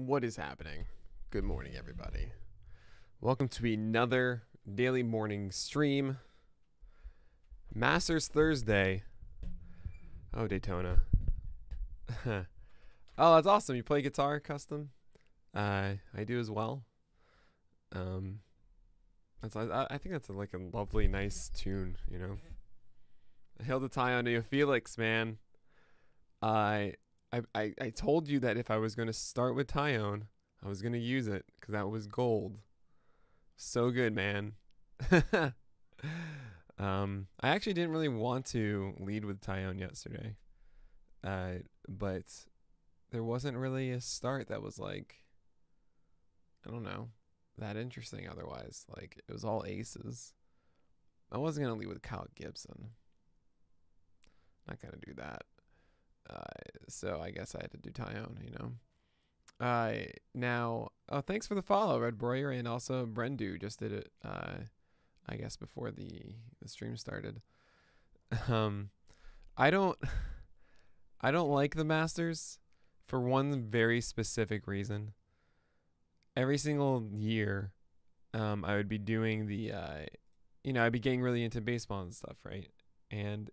What is happening? Good morning, everybody. Welcome to another daily morning stream. Masters Thursday. Oh, Daytona. Oh, that's awesome. You play guitar custom? I do as well. I think that's like a lovely, nice tune, you know. Hail to tie on to you, Felix, man. I told you that if I was going to start with Tyone, I was going to use it because that was gold. So good, man. I actually didn't really want to lead with Tyone yesterday. But there wasn't really a start that was like, I don't know, that interesting otherwise. Like, it was all aces. I wasn't going to lead with Kyle Gibson. Not going to do that. So I guess I had to do Tyone, you know. Now, thanks for the follow, Red Broyer, and also Brendu just did it, I guess before the stream started. I don't like the Masters for one very specific reason. Every single year, I would be doing the, I'd be getting really into baseball and stuff, right? And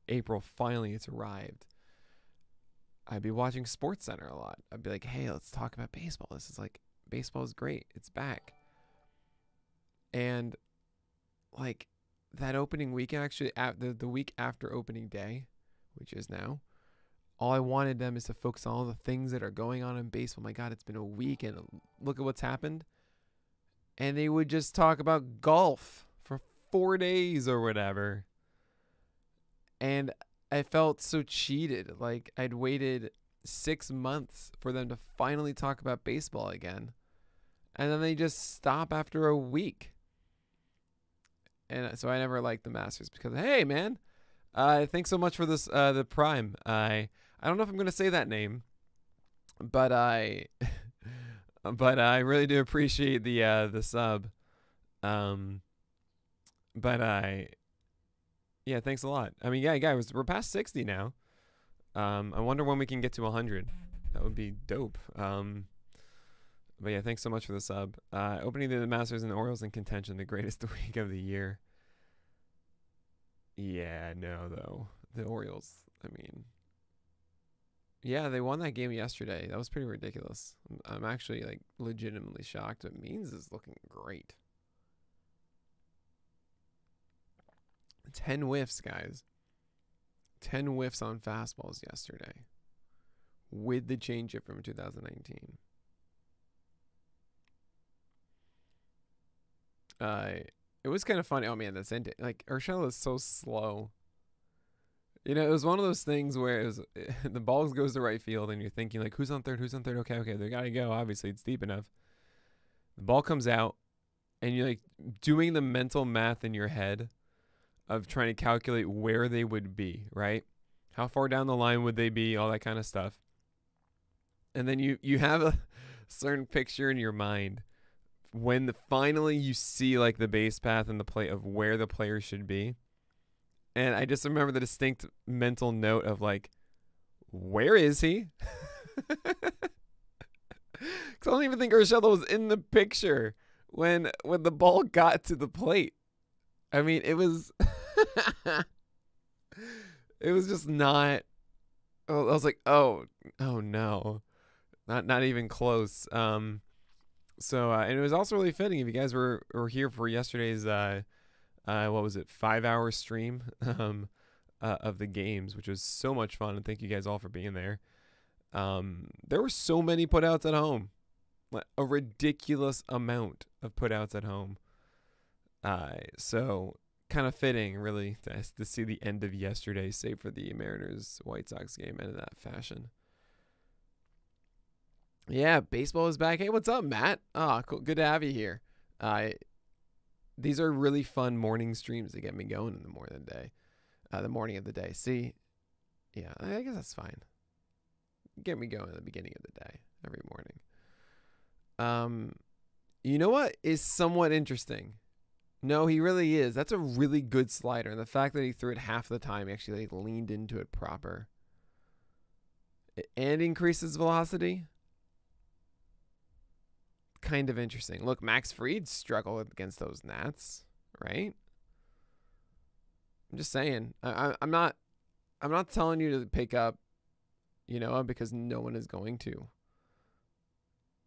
April, finally, it's arrived. I'd be watching SportsCenter a lot. I'd be like, hey, let's talk about baseball. This is like, baseball is great. It's back. And like that opening weekend, actually, the week after opening day, which is now, all I wanted them is to focus on all the things that are going on in baseball. My God, it's been a week and look at what's happened. And they would just talk about golf for 4 days or whatever. And I felt so cheated. Like, I'd waited 6 months for them to finally talk about baseball again. And then they just stop after a week. And so I never liked the Masters because, hey, man, thanks so much for this, the Prime. I don't know if I'm going to say that name, but I really do appreciate the sub. Yeah, thanks a lot. I mean, yeah, guys, we're past 60 now. I wonder when we can get to 100. That would be dope. But yeah, thanks so much for the sub. Opening the Masters and the Orioles in contention, the greatest week of the year. Yeah, no, though. The Orioles, I mean, yeah, they won that game yesterday. That was pretty ridiculous. I'm actually, like, legitimately shocked. But Means is looking great. 10 whiffs, guys. 10 whiffs on fastballs yesterday with the changeup from 2019. It was kind of funny. Oh, man, that's ended. Like, Urshela is so slow. You know, it was one of those things where it was, the ball goes to right field and you're thinking, like, who's on third? Who's on third? Okay, they got to go. Obviously, it's deep enough. The ball comes out and you're, like, doing the mental math in your head of trying to calculate where they would be, right? How far down the line would they be? All that kind of stuff. And then you have a certain picture in your mind when finally you see like the base path and the play of where the player should be. And I just remember the distinct mental note of like, where is he? Because I don't even think Urshela was in the picture when the ball got to the plate. I mean, it was it was just not. Oh, I was like, oh no, not even close. So and it was also really fitting if you guys were here for yesterday's what was it, 5-hour stream of the games, which was so much fun, and thank you guys all for being there. There were so many putouts at home, like a ridiculous amount of putouts at home. So kind of fitting, really, to see the end of yesterday, save for the Mariners-White Sox game, end in that fashion. Yeah, baseball is back. Hey, what's up, Matt? Oh, cool. Good to have you here. These are really fun morning streams that get me going in the morning of the day. See, yeah, I guess that's fine. Get me going at the beginning of the day every morning. You know what is somewhat interesting? No, he really is. That's a really good slider. And the fact that he threw it half the time, he actually like, leaned into it proper. And increases velocity. kind of interesting. Look, Max Fried struggled against those Nats, right? I'm just saying. I'm not telling you to pick up, because no one is going to.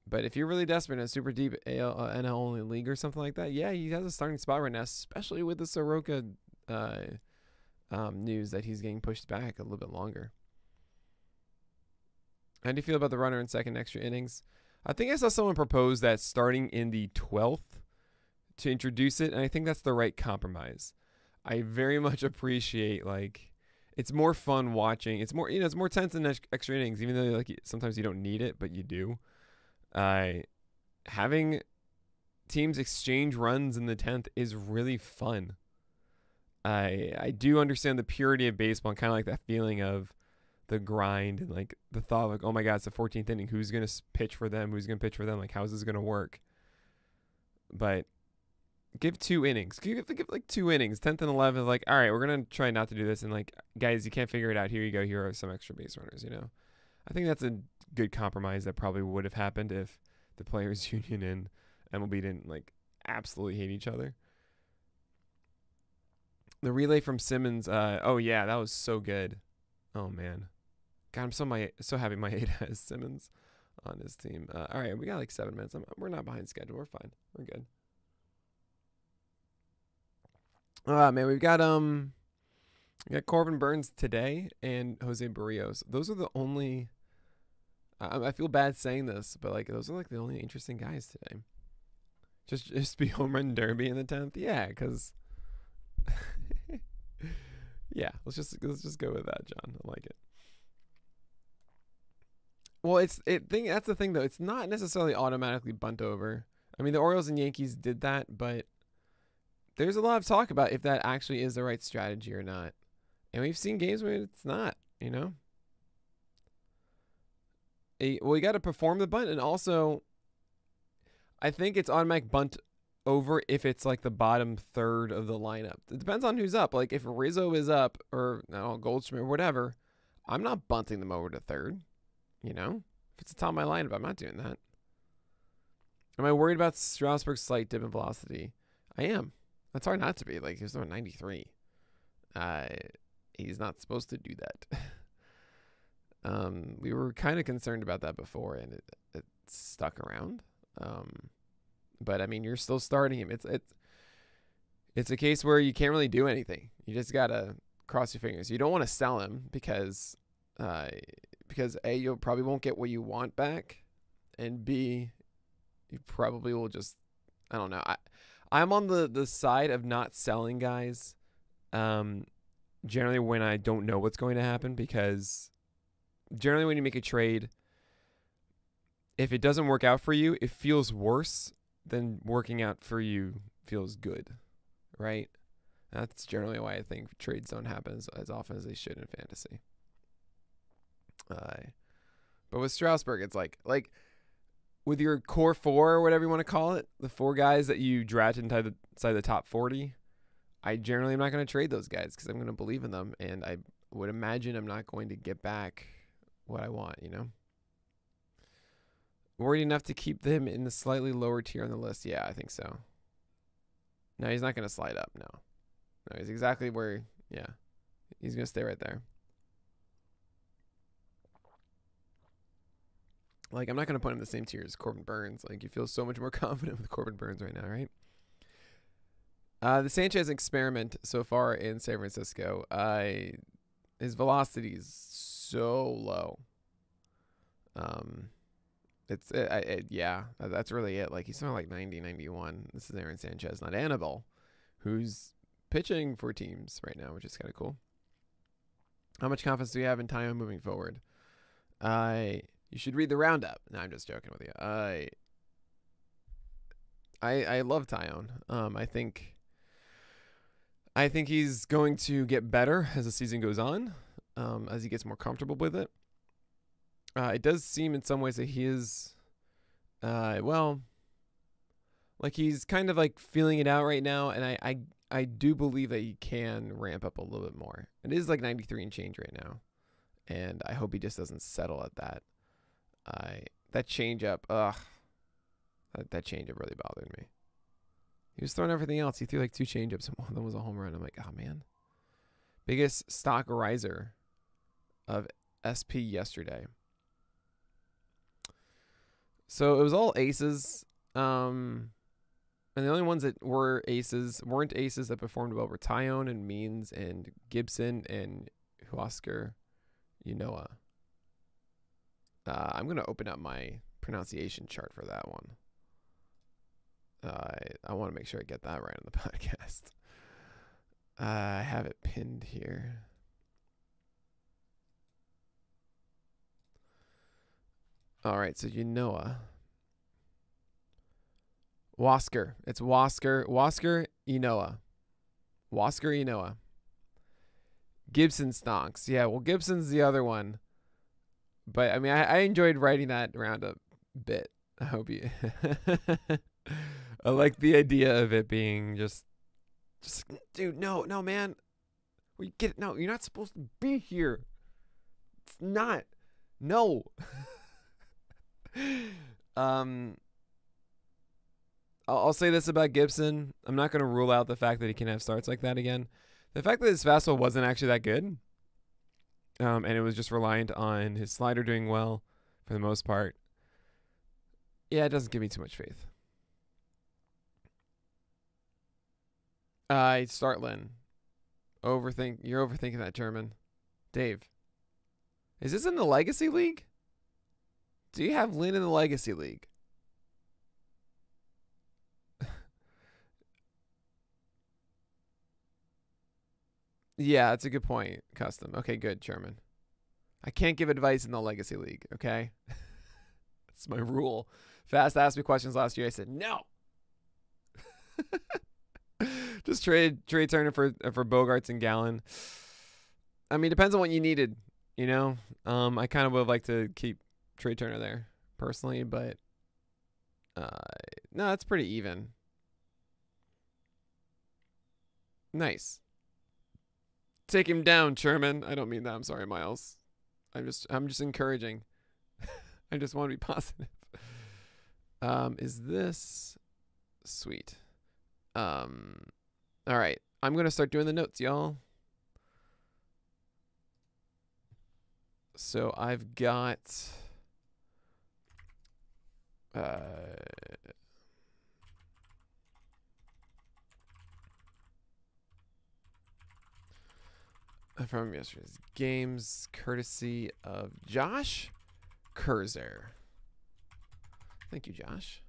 But if you're really desperate in a super deep NL only league or something like that, yeah, he has a starting spot right now, especially with the Soroka news that he's getting pushed back a little bit longer. How do you feel about the runner in second extra innings? I think I saw someone propose that starting in the 12th to introduce it, and I think that's the right compromise. I very much appreciate, it's more fun watching. It's more, it's more tense than extra innings, even though sometimes you don't need it, but you do. Having teams exchange runs in the 10th is really fun. I do understand the purity of baseball and kind of like that feeling of the grind and the thought of oh my God, it's the 14th inning. Who's going to pitch for them? Who's going to pitch for them? How's this going to work? But give 2 innings. Give 2 innings, 10th and 11th. All right, we're going to try not to do this. And guys, you can't figure it out. Here you go. Here are some extra base runners, I think that's a good compromise that probably would have happened if the players union and MLB didn't absolutely hate each other. The relay from Simmons, oh yeah, that was so good. Oh man. God, I'm so happy my 8 has Simmons on his team. All right, we got 7 minutes. We're not behind schedule. We're fine. We're good. Man, we got Corbin Burns today and Jose Barrios. Those are the only. I feel bad saying this, but those are the only interesting guys today. Just be home run derby in the 10th, yeah, because. Yeah, let's just go with that, John. I like it. Well, that's the thing though. It's not necessarily automatically bunt over. I mean, the Orioles and Yankees did that, but there's a lot of talk about if that actually is the right strategy or not. And we've seen games where it's not, Well, you got to perform the bunt, and also I think it's automatic bunt over if it's the bottom third of the lineup. It depends on who's up. If Rizzo is up or Goldschmidt or whatever, I'm not bunting them over to third. If it's the top of my lineup, I'm not doing that. Am I worried about Strasburg's slight dip in velocity? I am. That's hard not to be. He was throwing 93. He's not supposed to do that. We were kind of concerned about that before, and it stuck around. But I mean, you're still starting him. It's a case where you can't really do anything. You just gotta cross your fingers. You don't want to sell him because A, you probably won't get what you want back, and B, you probably will just, I don't know. I'm on the side of not selling guys. Generally when I don't know what's going to happen, because generally when you make a trade, if it doesn't work out for you, it feels worse than working out for you feels good, right? That's generally why I think trades don't happen as often as they should in fantasy. But with Strasburg, it's like with your core 4 or whatever you want to call it, the 4 guys that you drafted inside the top 40, I generally am not going to trade those guys because I'm going to believe in them, and I would imagine I'm not going to get back what I want, Worried enough to keep them in the slightly lower tier on the list? Yeah, I think so. No, he's not going to slide up. No, he's exactly where, yeah. He's going to stay right there. I'm not going to put him in the same tier as Corbin Burns. You feel so much more confident with Corbin Burns right now, right? The Sanchez experiment so far in San Francisco, his velocity is so low. Yeah, that's really it. He's throwing 90, 91. This is Aaron Sanchez, not Anibal, who's pitching for teams right now, which is kind of cool. How much confidence do you have in Taillon moving forward? You should read the roundup. No, I'm just joking with you. I love Taillon. I think he's going to get better as the season goes on, as he gets more comfortable with it. It does seem in some ways that he is, he's kind of feeling it out right now, and I do believe that he can ramp up a little bit more. It is 93 and change right now, and I hope he just doesn't settle at that. That changeup, That changeup really bothered me. He was throwing everything else. He threw like 2 changeups and one of them was a home run. I'm like, oh man. Biggest stock riser of SP yesterday. So it was all aces. And the only ones that weren't aces that performed well were Tyone and Means and Gibson and Huascar Unoa. I'm going to open up my pronunciation chart for that one. I want to make sure I get that right on the podcast. I have it pinned here. All right, so Unoa. Huascar. It's Huascar. Huascar Unoa. Huascar Unoa. Gibson stonks. Yeah, well, Gibson's the other one. But, I mean, I enjoyed writing that roundup bit. I hope you... I like the idea of it being just dude, no, man. We get it. No, you're not supposed to be here. It's not. No. I'll say this about Gibson. I'm not going to rule out the fact that he can have starts like that again. The fact that his fastball wasn't actually that good, and it was just reliant on his slider doing well for the most part, yeah, it doesn't give me too much faith. Start Lynn. You're overthinking that, German. Dave. Is this in the Legacy League? Do you have Lynn in the Legacy League? Yeah, that's a good point, Custom. Okay, good, German. I can't give advice in the Legacy League, okay? That's my rule. Fast asked me questions last year. I said, no. Just trade Turner for Bogarts and Gallen. I mean, depends on what you needed, you know? I kind of would have liked to keep Trey Turner there, personally, but no, it's pretty even. Nice. Take him down, Sherman. I don't mean that. I'm sorry, Miles. I'm just encouraging. I just want to be positive. Is this sweet? All right. I'm going to start doing the notes, y'all. So I've got from yesterday's games, courtesy of Josh Kurzer. Thank you, Josh.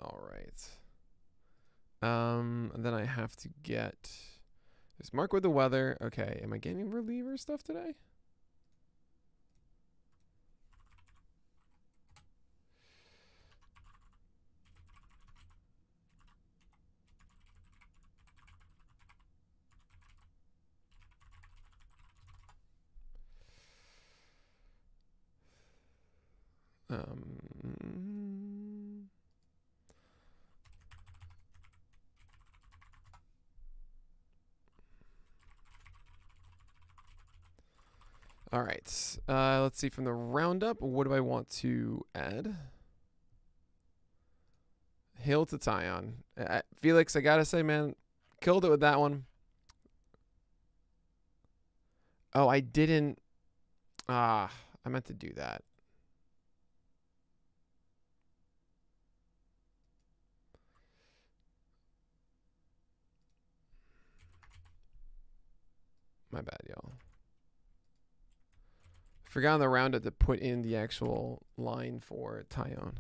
All right. And then I have to get this Mark with the weather. Okay, am I getting reliever stuff today? All right. Let's see from the roundup. What do I want to add? Hill to Tyon. Felix, I gotta say, man, killed it with that one. Oh, I didn't. I meant to do that. My bad, y'all. Forgot on the roundup to put in the actual line for Tyon.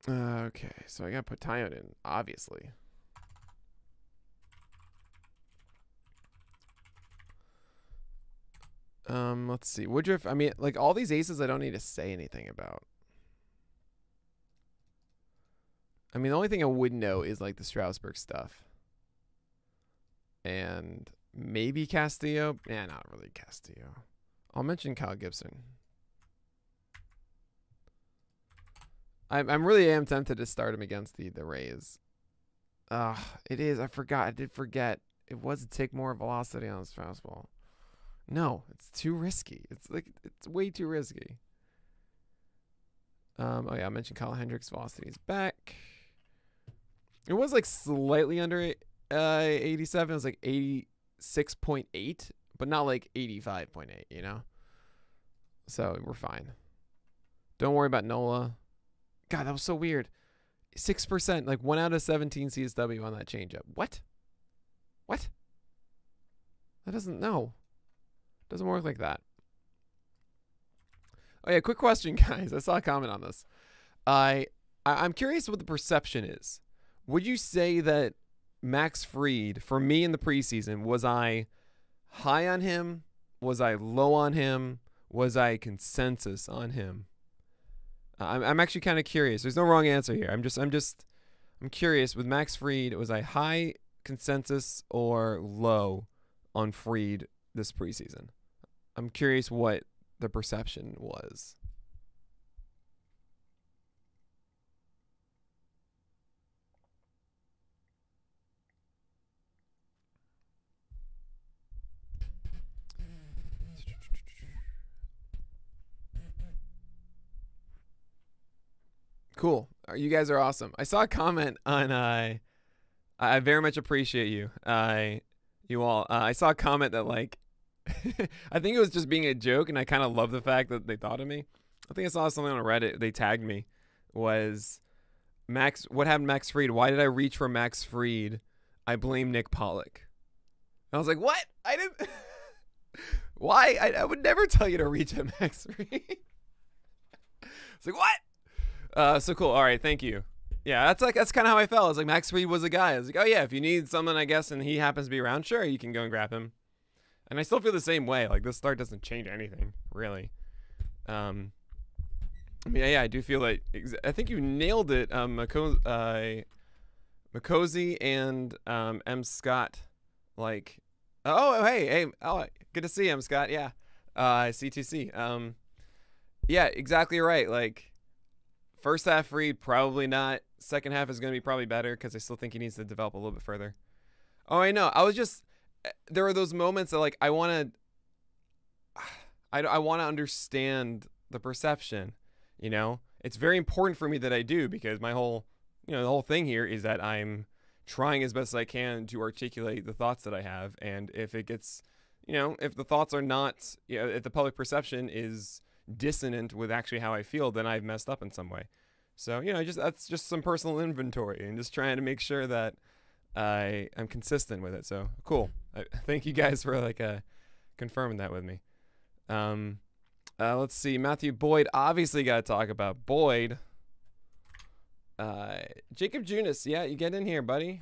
Okay, so I gotta put Tyon in, obviously. Let's see. Woodruff, I mean, like all these aces I don't need to say anything about. I mean, the only thing I would know is like the Strasburg stuff. And maybe Castillo. Yeah, not really Castillo. I'll mention Kyle Gibson. I'm really am tempted to start him against the Rays. It is. I forgot. I did forget. It was to take more velocity on his fastball. No, it's too risky. It's way too risky. Oh yeah, I mentioned Kalahendrick's velocity is back. It was like slightly under 87. It was like 86.8, but not like 85.8, you know? So we're fine. Don't worry about Nola. God, that was so weird. 6%, like 1 out of 17 CSW on that changeup. What? What? That doesn't work like that. Oh yeah, quick question, guys. I saw a comment on this. I'm curious what the perception is. Would you say that Max Fried, for me in the preseason, was I high on him? Was I low on him? Was I consensus on him? I'm actually kind of curious. There's no wrong answer here. I'm curious. With Max Fried, was I high consensus or low on Fried this preseason? I'm curious what the perception was. Cool. You guys are awesome. I saw a comment on I very much appreciate you. You all. I saw a comment that like I think it was just being a joke, and I kind of love the fact that they thought of me. I think I saw something on Reddit. They tagged me. Was Max? What happened, to Max Fried? Why did I reach for Max Fried? I blame Nick Pollock. And I was like, what? I didn't. Why? I would never tell you to reach at Max Fried. It's like, what? So cool. All right, thank you. Yeah, that's kind of how I felt. I was like, Max Fried was a guy. I was like, oh yeah, if you need something, I guess, and he happens to be around, sure, you can go and grab him. And I still feel the same way. Like, this start doesn't change anything, really. I mean, yeah, I do feel like I think you nailed it, Makosi and M. Scott. Like, oh hey, oh, good to see you, M. Scott. Yeah, C2C. Yeah, exactly right. Like, first half Fried, probably not. Second half is going to be probably better because I still think he needs to develop a little bit further. Oh, I know. There are those moments that like I want to understand the perception. You know, it's very important for me that I do, because my whole, the whole thing here is that I'm trying as best as I can to articulate the thoughts that I have. And if it gets, if the thoughts are not, if the public perception is dissonant with actually how I feel, then I've messed up in some way. So, that's just some personal inventory and just trying to make sure that I'm consistent with it. So cool. Thank you guys for confirming that with me. Let's see. Matthew Boyd, obviously got to talk about Boyd. Jacob Junis, yeah, you get in here, buddy.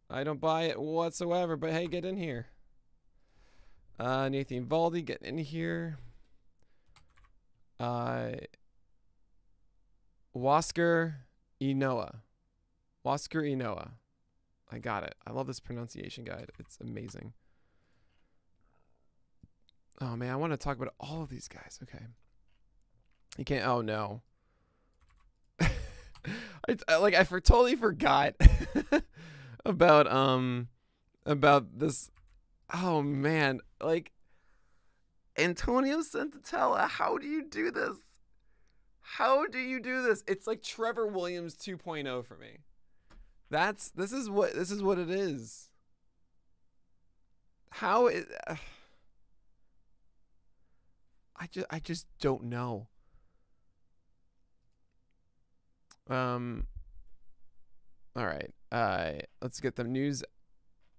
I don't buy it whatsoever, but hey, get in here. Nathan Valdi, get in here. Wasker Inoa. I got it. I love this pronunciation guide. It's amazing. Oh man, I want to talk about all of these guys. Okay. You can't. Oh no. I totally forgot about this. Oh man, like Antonio Sentitella. How do you do this? How do you do this? It's like Trevor Williams 2.0 for me. This is what it is. How is I just don't know. All right. Let's get the news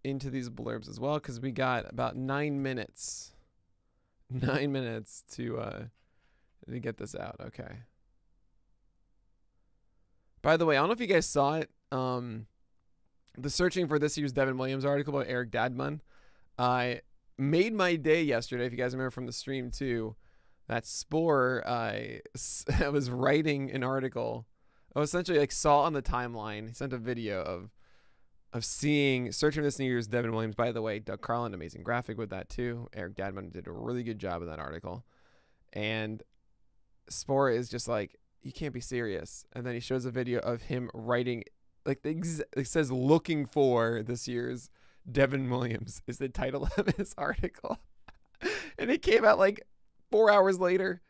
into these blurbs as well, because we got about 9 minutes. 9 minutes to get this out. Okay. By the way, I don't know if you guys saw it. The searching for this year's Devin Williams article about Eric Dadman. I made my day yesterday, if you guys remember from the stream too. That Spore, I was writing an article I essentially like saw on the timeline. He sent a video of searching this New Year's Devin Williams. By the way, Doug Carlin, amazing graphic with that too. Eric Dadman did a really good job of that article. And Spore is just like, you can't be serious. And then he shows a video of him writing, like it says looking for this year's Devin Williams is the title of his article. And it came out like 4 hours later.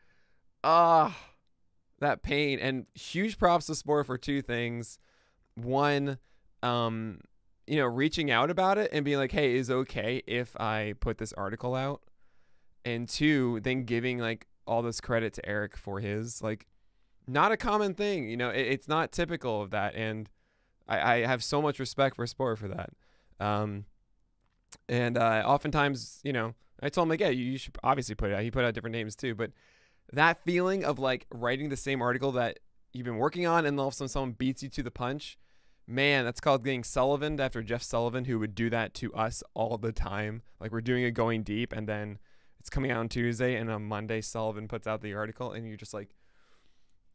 That pain. And huge props to Spore for two things. One, reaching out about it and being like, hey, is it okay if I put this article out? And two, then giving like all this credit to Eric for his, like, not a common thing. It's not typical of that. And I have so much respect for Spore for that. Oftentimes, I told him like, yeah, you should obviously put it out. He put out different names too, but that feeling of like writing the same article that you've been working on and all of a sudden someone beats you to the punch, man, that's called getting Sullivaned after Jeff Sullivan, who would do that to us all the time. Like we're doing a Going Deep and then it's coming out on Tuesday and on Monday Sullivan puts out the article and you're just like,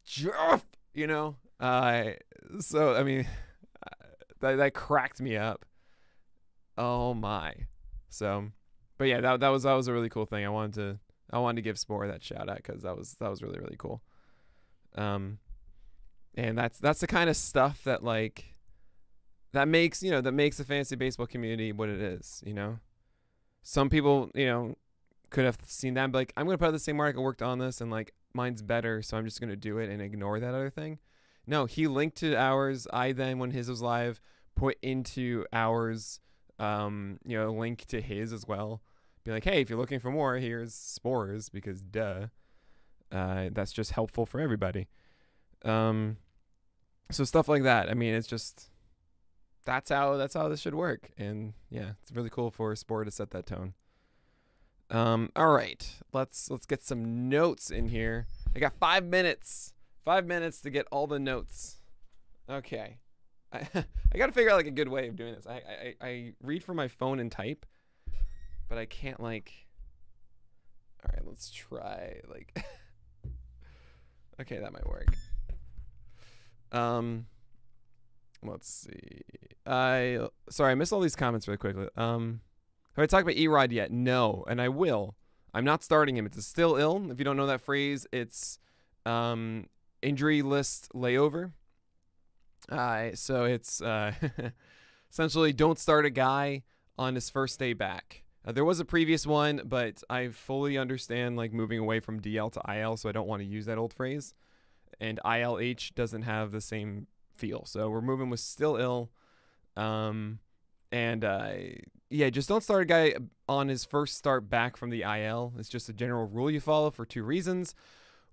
Jeff, so, I mean, that cracked me up. Oh my. So, but yeah, that was a really cool thing. I wanted to give Spore that shout out because that was really, really cool. And that's the kind of stuff that like that makes the fantasy baseball community what it is. Some people could have seen that and be like, I'm gonna put out the same article, I worked on this, and like mine's better, so I'm just gonna do it and ignore that other thing. No, he linked to ours. I then, when his was live, put into ours, link to his as well. Be like, hey, if you're looking for more, here's Spores, because duh. That's just helpful for everybody. So stuff like that. I mean, it's just that's how this should work. And yeah, it's really cool for Spore to set that tone. All right, let's get some notes in here. I got 5 minutes. 5 minutes to get all the notes. Okay. I got to figure out like a good way of doing this. I read from my phone and type, but I can't like. All right, let's try like. Okay, that might work. Let's see. Sorry, I missed all these comments really quickly. Have I talked about Erod yet? No, and I will. I'm not starting him. It's still ill. If you don't know that phrase, it's injury list layover. So it's essentially don't start a guy on his first day back. There was a previous one, but I fully understand like moving away from DL to IL, so I don't want to use that old phrase. And ILH doesn't have the same feel, so we're moving with still ill. Yeah, just don't start a guy on his first start back from the IL. It's just a general rule you follow for two reasons.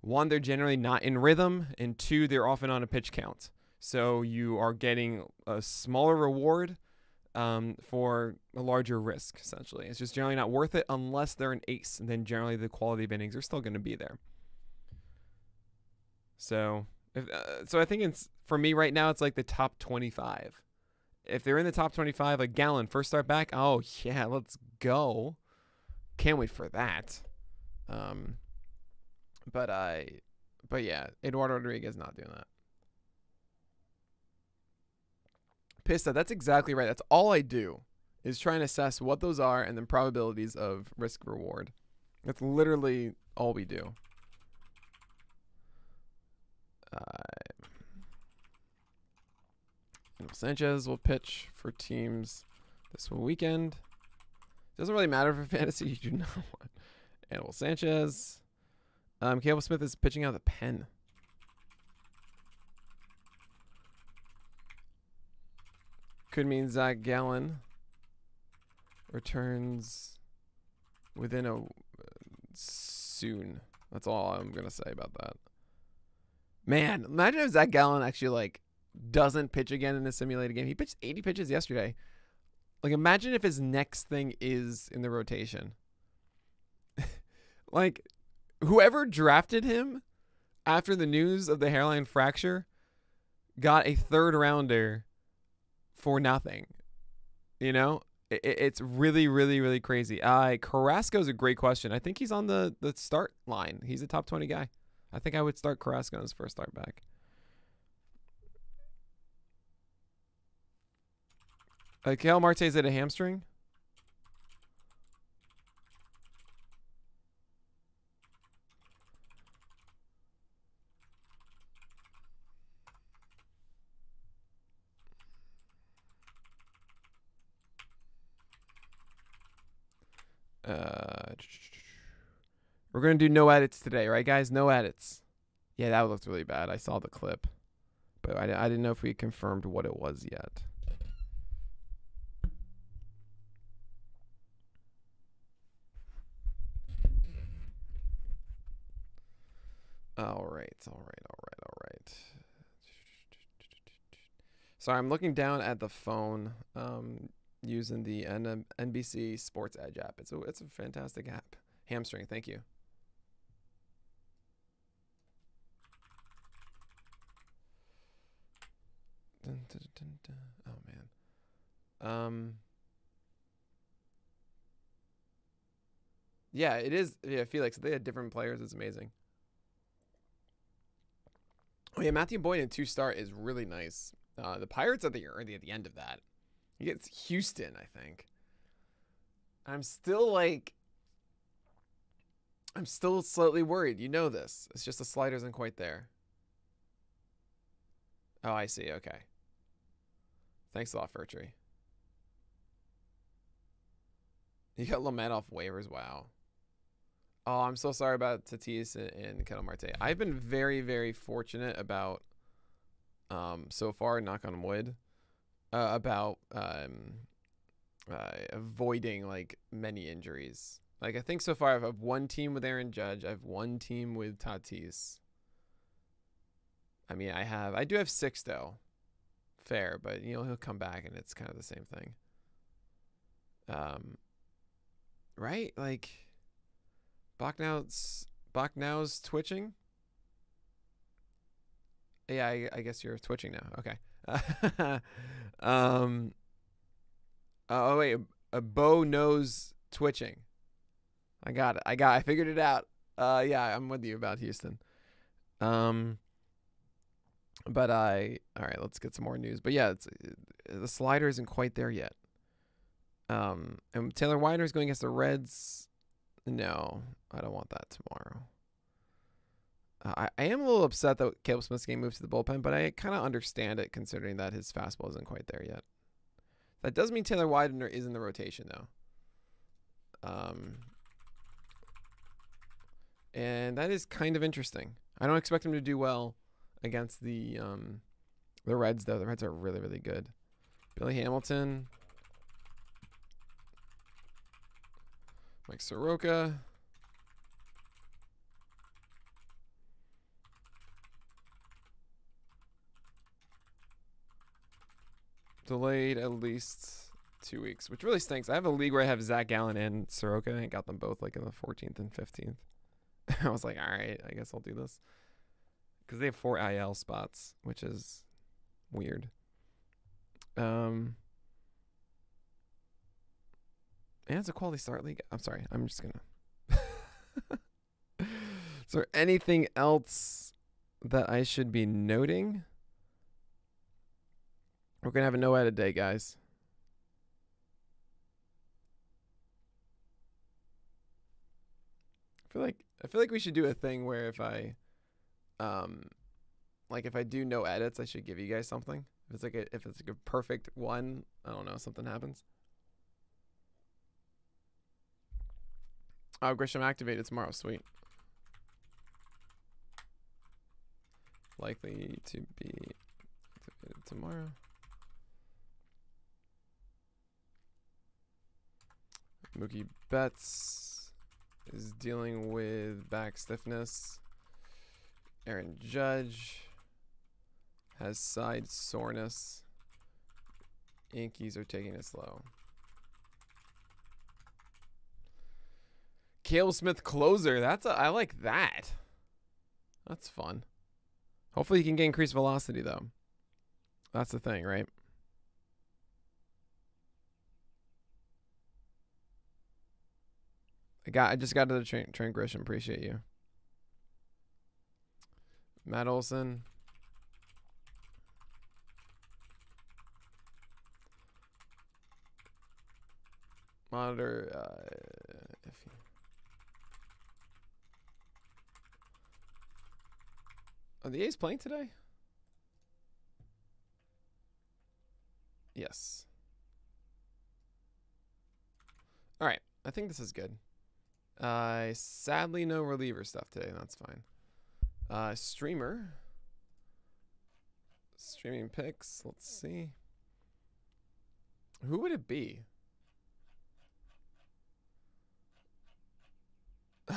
One, they're generally not in rhythm, and two, they're often on a pitch count. So you are getting a smaller reward for a larger risk, essentially. It's just generally not worth it unless they're an ace, and then generally the quality of innings are still going to be there. So, I think it's for me right now, it's like the top 25. If they're in the top 25, like Gallon, first start back, oh yeah, let's go. Can't wait for that. But yeah, Eduardo Rodriguez not doing that. Pista, that's exactly right. That's all I do is try and assess what those are and then probabilities of risk reward. That's literally all we do. Sanchez will pitch for teams this weekend. Doesn't really matter for fantasy. You do not want Anibal Sanchez. Cable Smith is pitching out of the pen. Could mean Zach Gallen returns within a soon. That's all I'm gonna say about that. Man, imagine if Zach Gallen actually like doesn't pitch again in a simulated game. He pitched 80 pitches yesterday. Like, imagine if his next thing is in the rotation. Like, whoever drafted him after the news of the hairline fracture got a third rounder for nothing. It's really, really, really crazy. Carrasco's a great question. I think he's on the start line. He's a top 20 guy. I think I would start Carrasco on his first start back. Kale Marte, is it a hamstring? We're going to do no edits today, right, guys? No edits. Yeah, that looked really bad. I saw the clip. But I didn't know if we confirmed what it was yet. All right. Sorry, I'm looking down at the phone using the NBC Sports Edge app. It's a fantastic app. Hamstring, thank you. Dun, dun, dun, dun. Oh man. Yeah, it is. Yeah, Felix. They had different players. It's amazing. Oh yeah, Matthew Boyd in 2-star is really nice. The Pirates are already at the end of that. He gets Houston, I think. I'm still slightly worried. You know this. It's just the slider isn't quite there. Oh, I see. Okay. Thanks a lot, Furtree. You got Lamet off waivers. Wow. Oh, I'm so sorry about Tatis and Ketel Marte. I've been very, very fortunate about so far, knock on wood, about avoiding like many injuries. Like I think so far I have one team with Aaron Judge. I have one team with Tatis. I mean, I do have Sixto. Fair, but you know he'll come back and it's kind of the same thing. Right? Like Bachnau's twitching. Yeah, I guess you're twitching now. Okay. Oh wait, a bow nose twitching. I got it. I figured it out. Yeah, I'm with you about Houston. But all right, let's get some more news. But yeah, the slider isn't quite there yet. And Taylor Widener is going against the Reds. No, I don't want that tomorrow. I am a little upset that Caleb Smith's game moved to the bullpen, but I kind of understand it considering that his fastball isn't quite there yet. That does mean Taylor Widener is in the rotation though. And that is kind of interesting. I don't expect him to do well against the Reds though. The Reds are really, really good. Billy Hamilton, Mike Soroka. Delayed at least 2 weeks, which really stinks. I have a league where I have Zach Gallen and Soroka. I got them both like in the 14th and 15th. I was like, all right, I guess I'll do this. Because they have 4 IL spots, which is weird. And it's a quality start league. I'm sorry. I'm just going to. Is there anything else that I should be noting? We're going to have a no edit day, guys. I feel like we should do a thing where if I do no edits, I should give you guys something. If it's like a perfect one, I don't know, something happens. Oh, Grisham activated tomorrow. Sweet. Likely to be activated tomorrow. Mookie Betts is dealing with back stiffness. Aaron Judge has side soreness. Yankees are taking it slow. Caleb Smith closer. I like that. That's fun. Hopefully he can get increased velocity though. That's the thing, right? I just got to the Trent Grisham. Appreciate you. Matt Olson. monitor. Are the A's playing today? Yes. All right. I think this is good. Sadly, no reliever stuff today. That's fine. Streamer. Streaming picks. Let's see. Who would it be?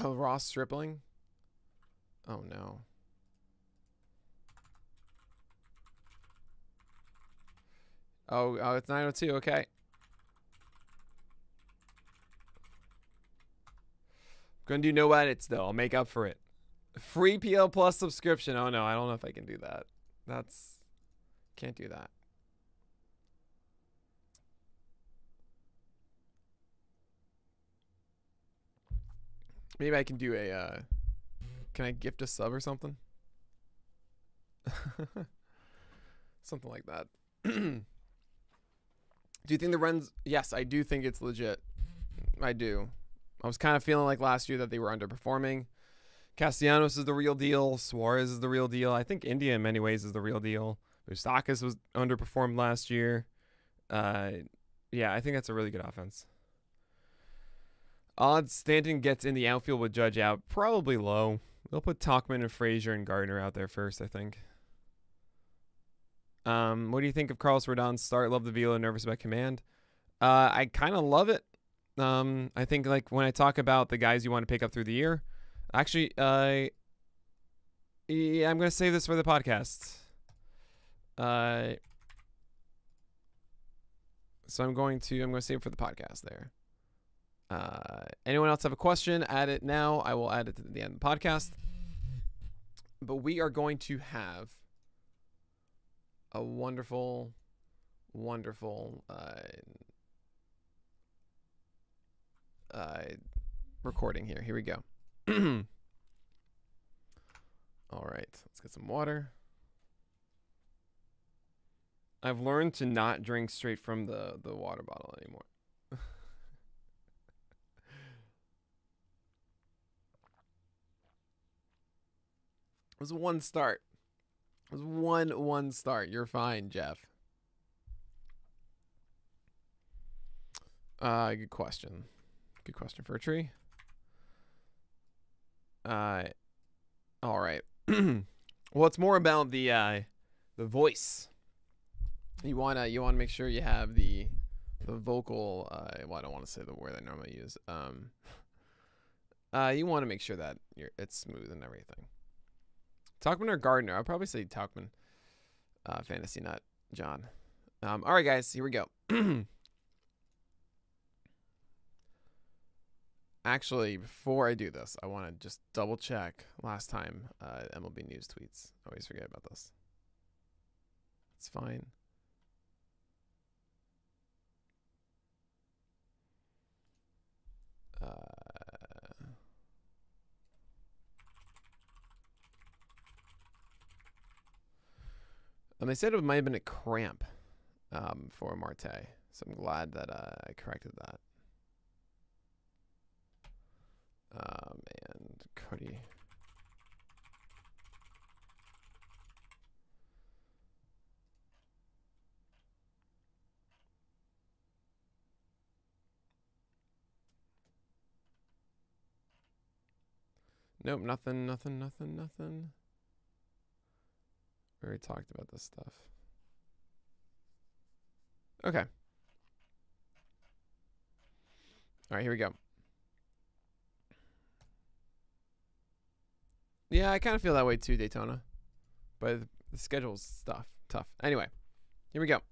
Oh, Ross Stripling? Oh, no. Oh, it's 9:02. Okay. Gonna do no edits, though. I'll make up for it. Free PL Plus subscription. Oh, no. I don't know if I can do that. Can't do that. Maybe I can do a, can I gift a sub or something? Something like that. Do you think the Rens... Yes, I do think it's legit. I do. I was kind of feeling like last year that they were underperforming. Castellanos is the real deal. Suarez is the real deal. I think India in many ways is the real deal. Moustakas was underperformed last year. Yeah, I think that's a really good offense. Odds Stanton gets in the outfield with Judge out. Probably low. They'll put Tauchman and Frazier and Gardner out there first, I think. What do you think of Carlos Rodon's start? Love the velo, nervous about command. I kind of love it. I think like when I talk about the guys you want to pick up through the year, actually, yeah, I'm gonna save this for the podcast. So I'm gonna save it for the podcast there. Anyone else have a question? Add it now. I will add it to the end of the podcast. But we are going to have a wonderful, wonderful recording here. Here we go. All right, let's get some water. I've learned to not drink straight from the water bottle anymore. It was one start. It was one start. You're fine, Jeff. Good question. Good question for a tree. All right. Well, it's more about the voice. You wanna make sure you have the vocal. Well, I don't want to say the word I normally use. You want to make sure that it's smooth and everything. Tauchman or Gardner? I'll probably say Tauchman. Fantasy nut, John. All right, guys, here we go. Actually, before I do this, I want to just double check last time MLB News tweets. I always forget about this. It's fine. And they said it might have been a cramp for Marte. So I'm glad that I corrected that. And Cody. Nope, nothing. We already talked about this stuff. Okay. All right, here we go. Yeah, I kind of feel that way too, Daytona. But the schedule's tough. Anyway, here we go.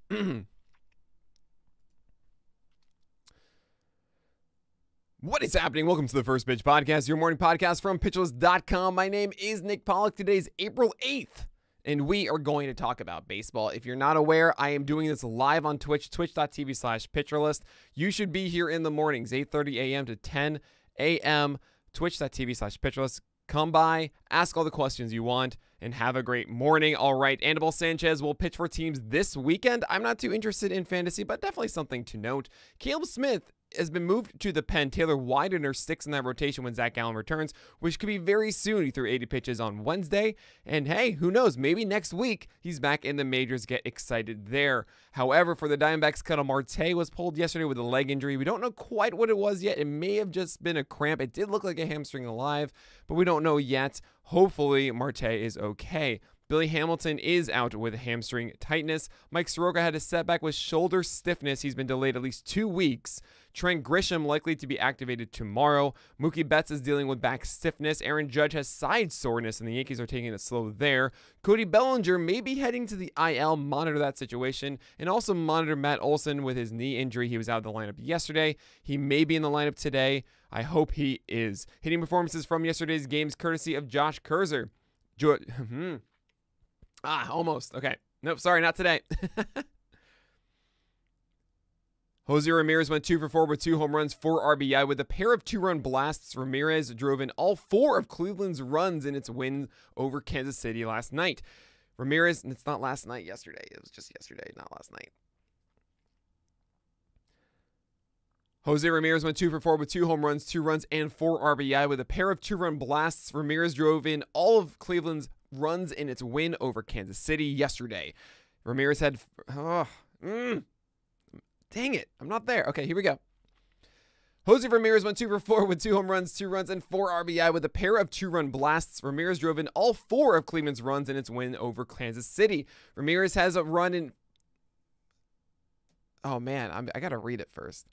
What is happening? Welcome to the First Pitch Podcast, your morning podcast from pitchlist.com. My name is Nick Pollock. Today's April 8th, and we are going to talk about baseball. If you're not aware, I am doing this live on Twitch, twitch.tv/pitcherlist. You should be here in the mornings, 8:30 a.m. to 10 a.m., twitch.tv/pitcherlist. Come by, ask all the questions you want, and have a great morning. All right, Anibal Sanchez will pitch for teams this weekend. I'm not too interested in fantasy, but definitely something to note. Caleb Smith has been moved to the pen. Taylor Widener sticks in that rotation when Zach Gallen returns, which could be very soon. He threw 80 pitches on Wednesday. And hey, who knows? Maybe next week he's back in the majors. Get excited there. However, for the Diamondbacks, Ketel Marte was pulled yesterday with a leg injury. We don't know quite what it was yet. It may have just been a cramp. It did look like a hamstring alive, but we don't know yet. Hopefully, Marte is okay. Billy Hamilton is out with hamstring tightness. Mike Soroka had a setback with shoulder stiffness. He's been delayed at least 2 weeks. Trent Grisham likely to be activated tomorrow. Mookie Betts is dealing with back stiffness. Aaron Judge has side soreness, and the Yankees are taking it slow there. Cody Bellinger may be heading to the IL. Monitor that situation. And also monitor Matt Olson with his knee injury. He was out of the lineup yesterday. He may be in the lineup today. I hope he is. Hitting performances from yesterday's games courtesy of Josh Kerzer. Almost. Okay. Nope, sorry, not today. Jose Ramirez went 2 for 4 with 2 home runs, 4 RBI. With a pair of 2-run blasts, Ramirez drove in all 4 of Cleveland's runs in its win over Kansas City last night. Ramirez, and it's not last night, yesterday. It was just yesterday, not last night. Jose Ramirez went 2 for 4 with 2 home runs, 2 runs, and 4 RBI. With a pair of 2-run blasts, Ramirez drove in all of Cleveland's runs in its win over Kansas City yesterday. Ramirez had... dang it. I'm not there. Okay, here we go. Jose Ramirez went 2 for 4 with 2 home runs, 2 runs, and 4 RBI. With a pair of 2-run blasts, Ramirez drove in all 4 of Cleveland's runs in its win over Kansas City. Ramirez has a run in... Oh, man. I got to read it first.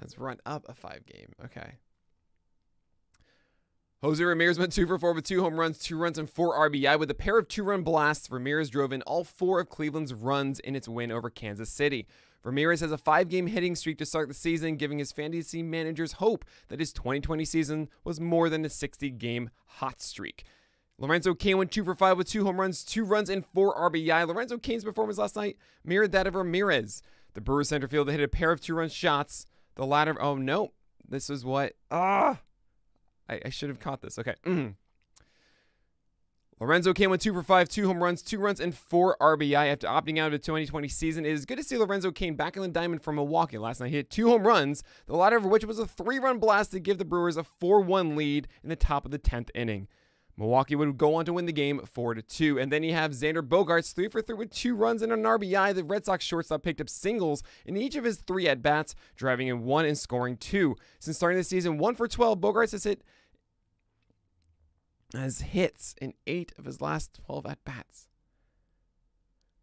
Has run up a 5-game. Okay. Jose Ramirez went 2 for 4 with 2 home runs, 2 runs, and 4 RBI. With a pair of 2-run blasts, Ramirez drove in all 4 of Cleveland's runs in its win over Kansas City. Ramirez has a 5-game hitting streak to start the season, giving his fantasy managers hope that his 2020 season was more than a 60-game hot streak. Lorenzo Cain went 2 for 5 with 2 home runs, 2 runs, and 4 RBI. Lorenzo Cain's performance last night mirrored that of Ramirez. The Brewers center fielder hit a pair of 2-run shots. The latter... Oh, no. This is what... I should have caught this. Okay. Lorenzo Cain went 2 for 5, 2 home runs, 2 runs, and 4 RBI after opting out of the 2020 season. It is good to see Lorenzo Cain back in the diamond from Milwaukee. Last night he hit 2 home runs, the latter of which was a 3-run blast to give the Brewers a 4-1 lead in the top of the 10th inning. Milwaukee would go on to win the game 4-2. And then you have Xander Bogaerts 3 for 3 with 2 runs and an RBI. The Red Sox shortstop picked up singles in each of his 3 at-bats, driving in 1 and scoring 2. Since starting the season 1 for 12, Bogaerts has hits in 8 of his last 12 at-bats.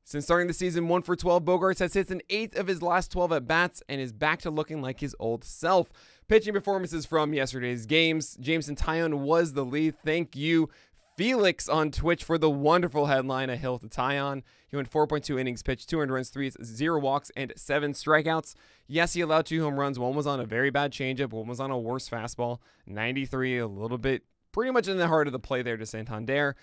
Since starting the season 1 for 12, Bogaerts has hits in 8 of his last 12 at-bats and is back to looking like his old self. Pitching performances from yesterday's games. Jameson Taillon was the lead. Thank you, Felix on Twitch, for the wonderful headline, A Hill to Taillon. He went 4.2 innings pitched, 2 earned runs, 0 walks, and 7 strikeouts. Yes, he allowed 2 home runs. One was on a very bad changeup. One was on a worse fastball. 93, a little bit pretty much in the heart of the play there to Santander.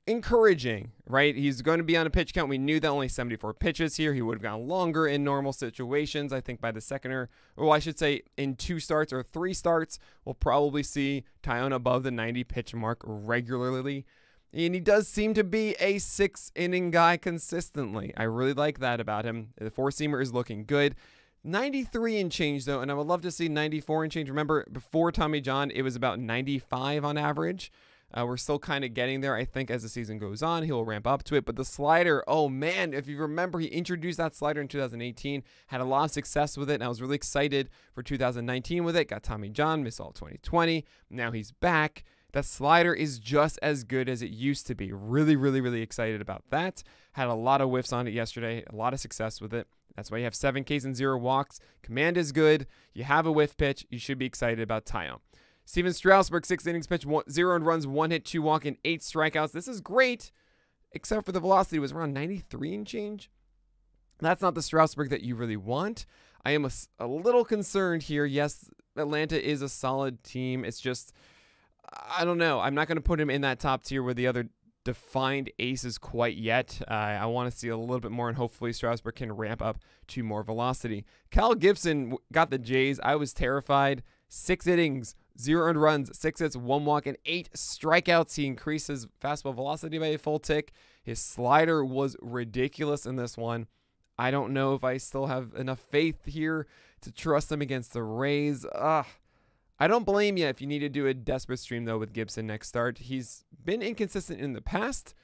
Encouraging, right? He's going to be on a pitch count. We knew that only 74 pitches here. He would have gone longer in normal situations. I think by the second I should say in 2 starts or 3 starts, we'll probably see Taillon above the 90 pitch mark regularly. And he does seem to be a 6-inning guy consistently. I really like that about him. The 4-seamer is looking good. 93 and change, though, and I would love to see 94 and change. Remember, before Tommy John, it was about 95 on average. We're still kind of getting there. I think as the season goes on, he'll ramp up to it. But the slider, oh man, if you remember, he introduced that slider in 2018, had a lot of success with it, and I was really excited for 2019 with it. Got Tommy John, missed all 2020. Now he's back. That slider is just as good as it used to be. Really, really, really excited about that. Had a lot of whiffs on it yesterday, a lot of success with it. That's why you have 7 Ks and 0 walks. Command is good. You have a whiff pitch. You should be excited about Taillon. Steven Strasburg, 6 innings pitched, 0 earned runs, 1 hit, 2 walk, and 8 strikeouts. This is great, except for the velocity was around 93 and change. That's not the Strasburg that you really want. I am a little concerned here. Yes, Atlanta is a solid team. It's just, I don't know. I'm not going to put him in that top tier with the other defined aces quite yet. I want to see a little bit more, and hopefully Strasburg can ramp up to more velocity. Cal Gibson got the Jays. I was terrified. 6 innings, 0 earned runs, 6 hits, 1 walk, and 8 strikeouts. He increases fastball velocity by a full tick. His slider was ridiculous in this one. I don't know if I still have enough faith here to trust him against the Rays. I don't blame you if you need to do a desperate stream, though, with Gibson next start. He's been inconsistent in the past.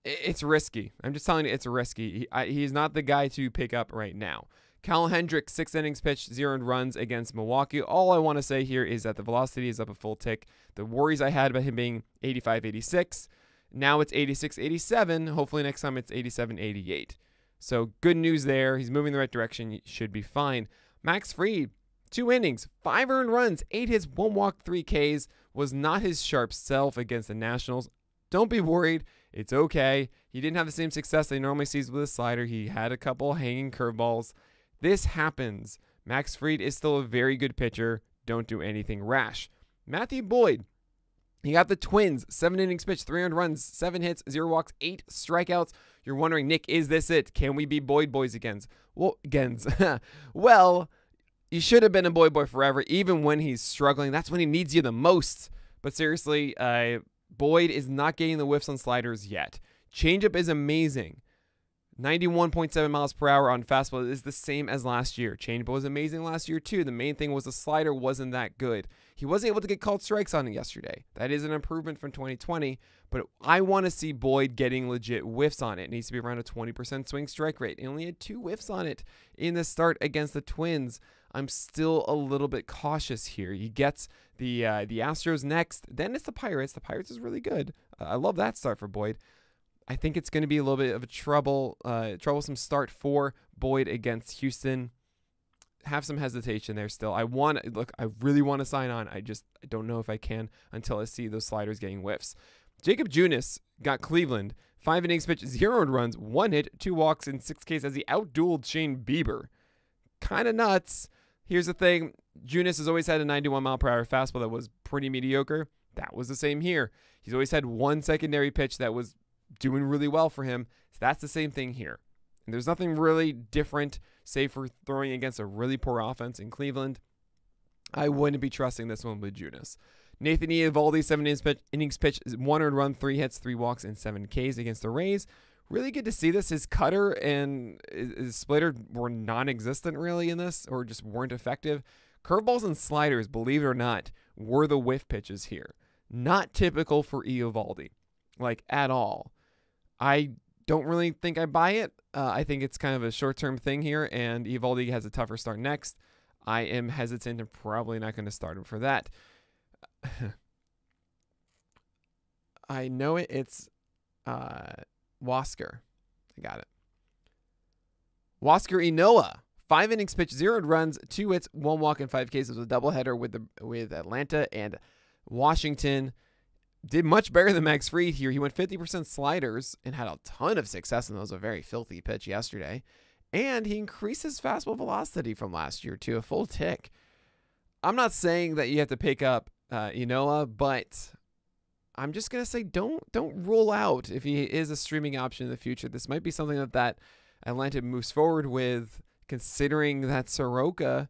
It's risky. I'm just telling you, it's risky. He's not the guy to pick up right now. Kalahendrick, 6 innings pitched, 0 earned runs against Milwaukee. All I want to say here is that the velocity is up a full tick. The worries I had about him being 85, 86, now it's 86, 87. Hopefully next time it's 87, 88. So good news there. He's moving in the right direction. He should be fine. Max Fried, 2 innings, 5 earned runs, 8 hits, 1 walk, 3 Ks. Was not his sharp self against the Nationals. Don't be worried. It's okay. He didn't have the same success that he normally sees with a slider. He had a couple hanging curveballs. This happens. Max Fried is still a very good pitcher. Don't do anything rash. Matthew Boyd, he got the Twins. 7 innings pitched, 3 earned runs, 7 hits, 0 walks, 8 strikeouts. You're wondering, Nick, is this it? Can we be Boyd boys again? Well, well, you should have been a Boyd boy forever, even when he's struggling. That's when he needs you the most. But seriously, Boyd is not getting the whiffs on sliders yet. Changeup is amazing. 91.7 miles per hour on fastball is the same as last year. Changeup was amazing last year too. The main thing was the slider wasn't that good. He wasn't able to get called strikes on it yesterday. That is an improvement from 2020, but I want to see Boyd getting legit whiffs on it. It needs to be around a 20% swing strike rate. He only had 2 whiffs on it in the start against the Twins. I'm still a little bit cautious here. He gets the Astros next, then it's the Pirates. The Pirates is really good. I love that start for Boyd. I think it's going to be a little bit of a troublesome start for Boyd against Houston. Have some hesitation there still. I really want to sign on. I don't know if I can until I see those sliders getting whiffs. Jacob Junis got Cleveland. 5 innings pitched, 0 earned runs, 1 hit, 2 walks, and 6 Ks as he outdueled Shane Bieber. Kind of nuts. Here's the thing. Junis has always had a 91 mile per hour fastball that was pretty mediocre. That was the same here. He's always had one secondary pitch that was doing really well for him. So that's the same thing here. And there's nothing really different, save for throwing against a really poor offense in Cleveland. I wouldn't be trusting this one with Junis. Nathan Eovaldi, 7 innings pitched, 1 earned run, 3 hits, 3 walks, and 7 Ks against the Rays. Really good to see this. His cutter and his splitter were non-existent really in this, or just weren't effective. Curveballs and sliders, believe it or not, were the whiff pitches here. Not typical for Eovaldi, like at all. I don't really think I buy it. I think it's kind of a short-term thing here, and Eovaldi has a tougher start next. I am hesitant and probably not going to start him for that. I know it. It's Wasker. I got it. Wasker Inoa. 5 innings pitched, 0 runs, 2 hits, 1 walk, and 5 Ks. It was a doubleheader with Atlanta and Washington. Did much better than Max Fried here. He went 50% sliders and had a ton of success in those. A very filthy pitch yesterday. And he increased his fastball velocity from last year to a full tick. I'm not saying that you have to pick up Inoa, but I'm just going to say don't rule out if he is a streaming option in the future. This might be something that Atlanta moves forward with, considering that Soroka,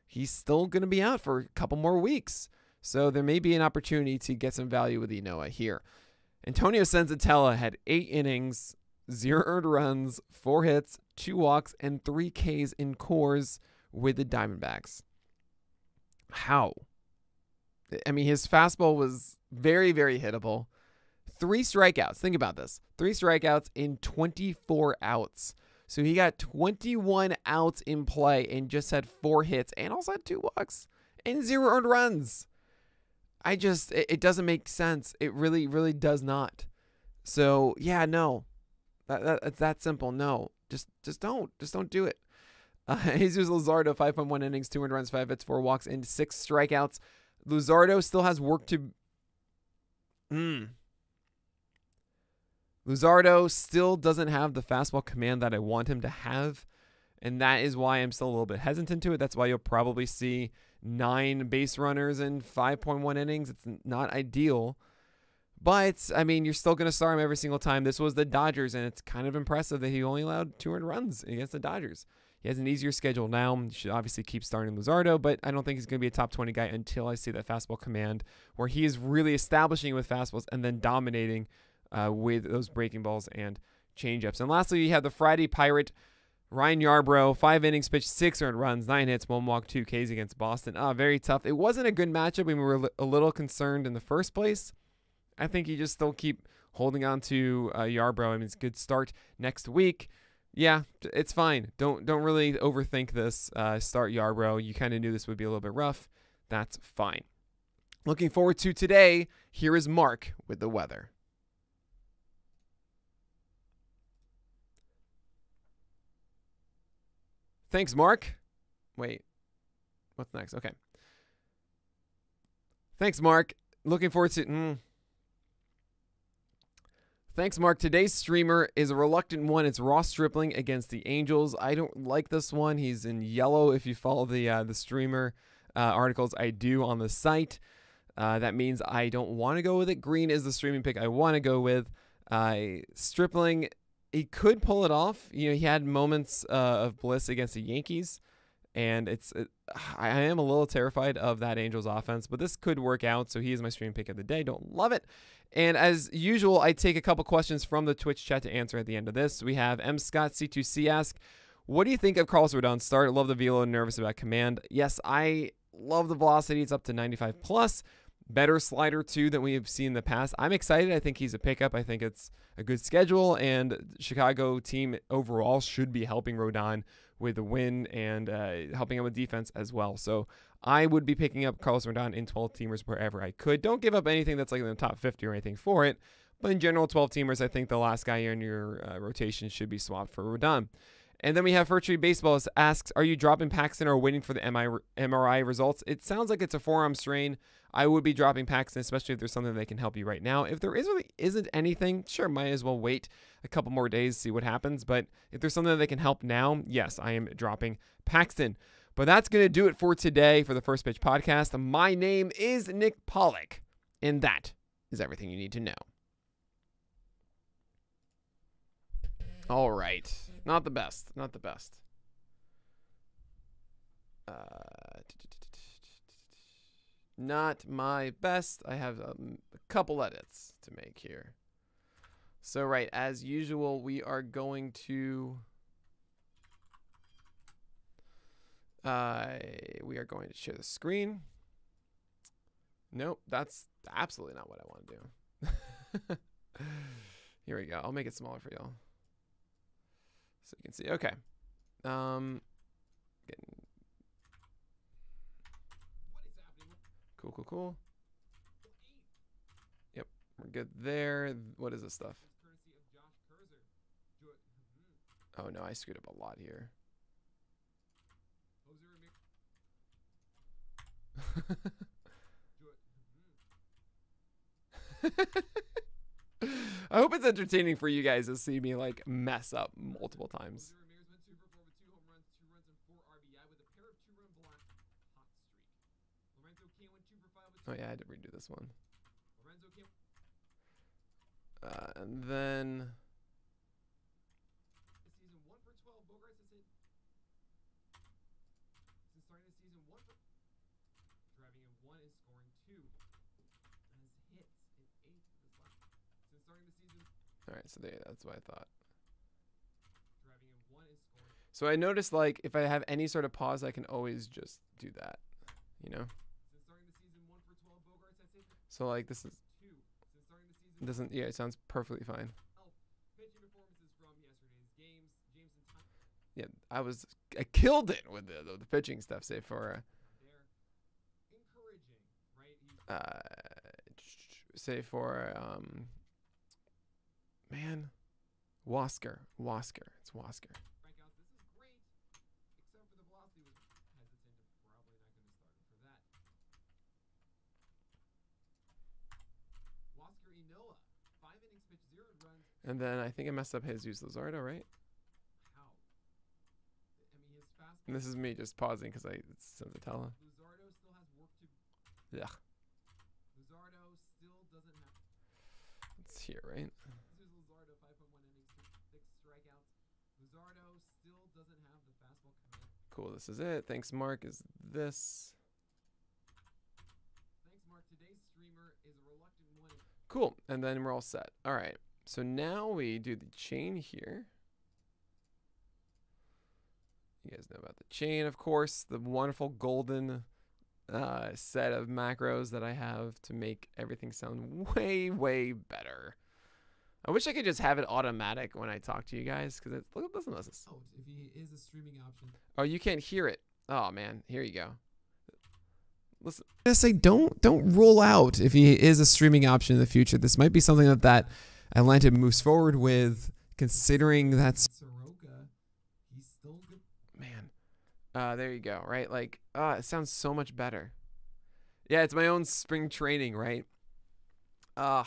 he's still going to be out for a couple more weeks. So there may be an opportunity to get some value with Inoa here. Antonio Senzatella had 8 innings, 0 earned runs, 4 hits, 2 walks, and 3 Ks in cores with the Diamondbacks. How? I mean, his fastball was very, very hittable. 3 strikeouts. Think about this. 3 strikeouts in 24 outs. So he got 21 outs in play and just had 4 hits and also had 2 walks and 0 earned runs. It doesn't make sense. It really, really does not. So yeah, no, that's that simple. No, just don't do it. Jesus Luzardo, 5.1 innings, 2 earned runs, 5 hits, 4 walks, and 6 strikeouts. Luzardo still has work to. Luzardo still doesn't have the fastball command that I want him to have, and that is why I'm still a little bit hesitant to it. That's why you'll probably see 9 base runners in 5.1 innings. It's not ideal, but I mean, you're still going to start him every single time. This was the Dodgers, and it's kind of impressive that he only allowed 2 earned runs against the Dodgers. He has an easier schedule now. You should obviously keep starting Luzardo, but I don't think he's going to be a top 20 guy until I see that fastball command where he is really establishing with fastballs and then dominating with those breaking balls and changeups. And lastly, you have the Friday Pirate. Ryan Yarbrough, 5 innings pitched, 6 earned runs, 9 hits, 1 walk, 2 Ks against Boston. Very tough. It wasn't a good matchup. We were a little concerned in the first place. I think you just still keep holding on to Yarbrough. I mean, it's a good start next week. Yeah, it's fine. Don't really overthink this. Start Yarbrough. You kind of knew this would be a little bit rough. That's fine. Looking forward to today. Here is Mark with the weather. Thanks, Mark. Wait, what's next? Okay. Thanks, Mark. Looking forward to... Thanks, Mark. Today's streamer is a reluctant one. It's Ross Stripling against the Angels. I don't like this one. He's in yellow. If you follow the streamer articles I do on the site, that means I don't want to go with it. Green is the streaming pick I want to go with. Stripling, he could pull it off. You know, he had moments of bliss against the Yankees, and I am a little terrified of that Angels offense, but this could work out. So he is my streaming pick of the day. Don't love it. And as usual, I take a couple questions from the Twitch chat to answer at the end of this. We have M. Scott C2C ask, what do you think of Carlos Rodon's start? Love the velo, nervous about command. Yes, I love the velocity. It's up to 95 plus. Better slider, too, than we have seen in the past. I'm excited. I think he's a pickup. I think it's a good schedule, and Chicago team overall should be helping Rodon with the win and helping him with defense as well. So I would be picking up Carlos Rodon in 12-teamers wherever I could. Don't give up anything that's like in the top 50 or anything for it. But in general, 12-teamers, I think the last guy in your rotation should be swapped for Rodon. And then we have Fur Tree Baseball asks, are you dropping Paxton or waiting for the MRI results? It sounds like it's a forearm strain. I would be dropping Paxton, especially if there's something that can help you right now. If there really isn't anything, sure, might as well wait a couple more days, see what happens. But if there's something that can help now, yes, I am dropping Paxton. But that's going to do it for today for the First Pitch Podcast. My name is Nick Pollock, and that is everything you need to know. All right. Not the best. Not the best. Not my best. I have a couple edits to make here. So, right, as usual, we are going to... share the screen. Nope, that's absolutely not what I want to do. Here we go. I'll make it smaller for y'all, so you can see. Okay. Cool. Yep, we're good there. What is this stuff? Oh no, I screwed up a lot here. I hope it's entertaining for you guys to see me like mess up multiple times. Oh yeah, I had to redo this one. And then all right, so that's what I thought. So I noticed, like, if I have any sort of pause, I can always just do that, you know? So, like, this is... doesn't... Yeah, it sounds perfectly fine. Yeah, I killed it with the pitching stuff, say for... say for... man, Wasker. It's Wasker. And then I think I messed up Jesus Luzardo, right? And this is me just pausing because it's Sensatella. Yeah. It's here, right? Cool, this is it. Thanks, Mark. Is this? Cool, and then we're all set. All right, so now we do the chain here. You guys know about the chain, of course, the wonderful golden set of macros that I have to make everything sound way, way better. I wish I could just have it automatic when I talk to you guys, because it doesn't listen. If he is a streaming option. Oh, you can't hear it. Oh man, here you go. Listen, I say don't rule out if he is a streaming option in the future. This might be something that Atlanta moves forward with, considering that's Soroka. He's still good. Man. There you go. Right, like it sounds so much better. Yeah, it's my own spring training, right? Well,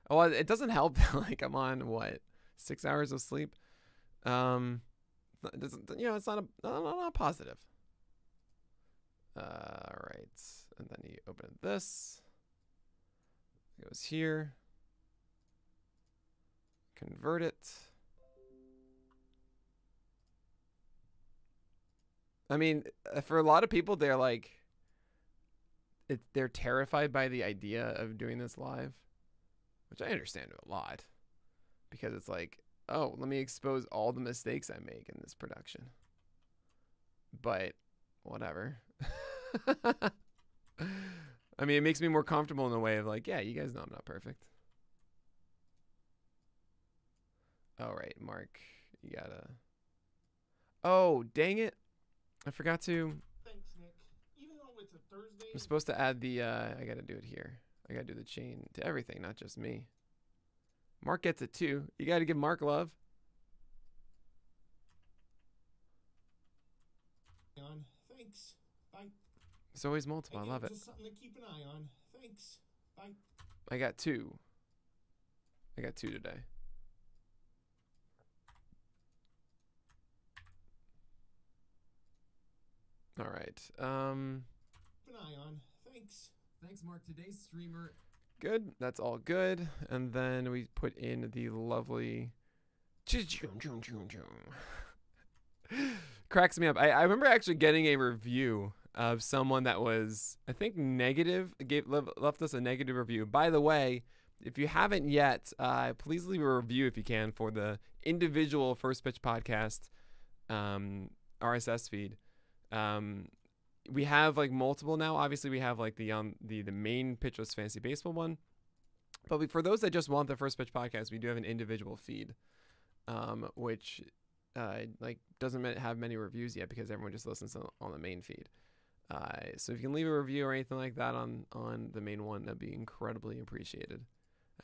it doesn't help that like I'm on what 6 hours of sleep. It doesn't, it's not a positive. All right, and then you open this. It goes here. Convert it. I mean, for a lot of people, they're like, they're terrified by the idea of doing this live, which I understand a lot, because it's like, oh, let me expose all the mistakes I make in this production. But whatever. I mean, it makes me more comfortable in a way of like, yeah, you guys know I'm not perfect. All right, Mark, you gotta. Oh, dang it. I forgot to. Thanks, Nick. Even though it's a Thursday. I'm supposed to add the, I gotta do it here. I gotta do the chain to everything, not just me. Mark gets it too. You gotta give Mark love. Thanks. Bye. There's always multiple. I love it. Just something to keep an eye on. Thanks. Bye. I got 2. I got 2 today. All right. Keep an eye on. Thanks. Thanks, Mark. Today's streamer. Good. That's all good. And then we put in the lovely. Cracks me up. I remember actually getting a review of someone that was, I think, negative. Left us a negative review. By the way, if you haven't yet, please leave a review if you can for the individual First Pitch podcast RSS feed. We have like multiple now. Obviously, we have like the main Pitchless Fantasy Baseball one, but for those that just want the First Pitch podcast, we do have an individual feed, which like doesn't have many reviews yet because everyone just listens on the main feed. So if you can leave a review or anything like that on the main one, that'd be incredibly appreciated.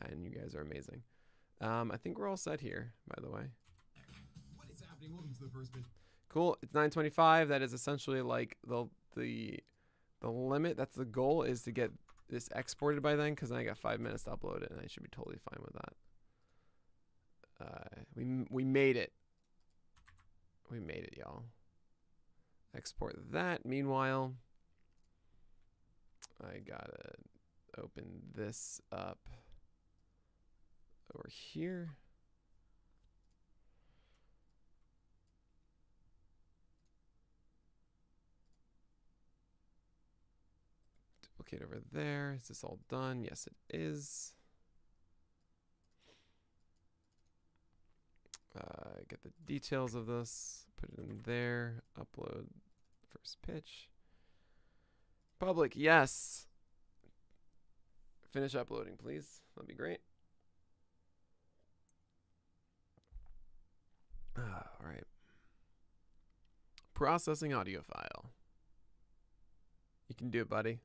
And you guys are amazing. I think we're all set here, by the way. What is happening? Welcome to the First Pitch. Cool. It's 9:25. That is essentially like the limit. That's the goal, is to get this exported by then, because then I got 5 minutes to upload it, and I should be totally fine with that. We made it. We made it, y'all. Export that. Meanwhile, I gotta open this up over here. Duplicate over there. Is this all done? Yes, it is. Get the details of this, put it in there, upload First Pitch. Public, yes. Finish uploading, please. That'd be great. All right. Processing audio file. You can do it, buddy. You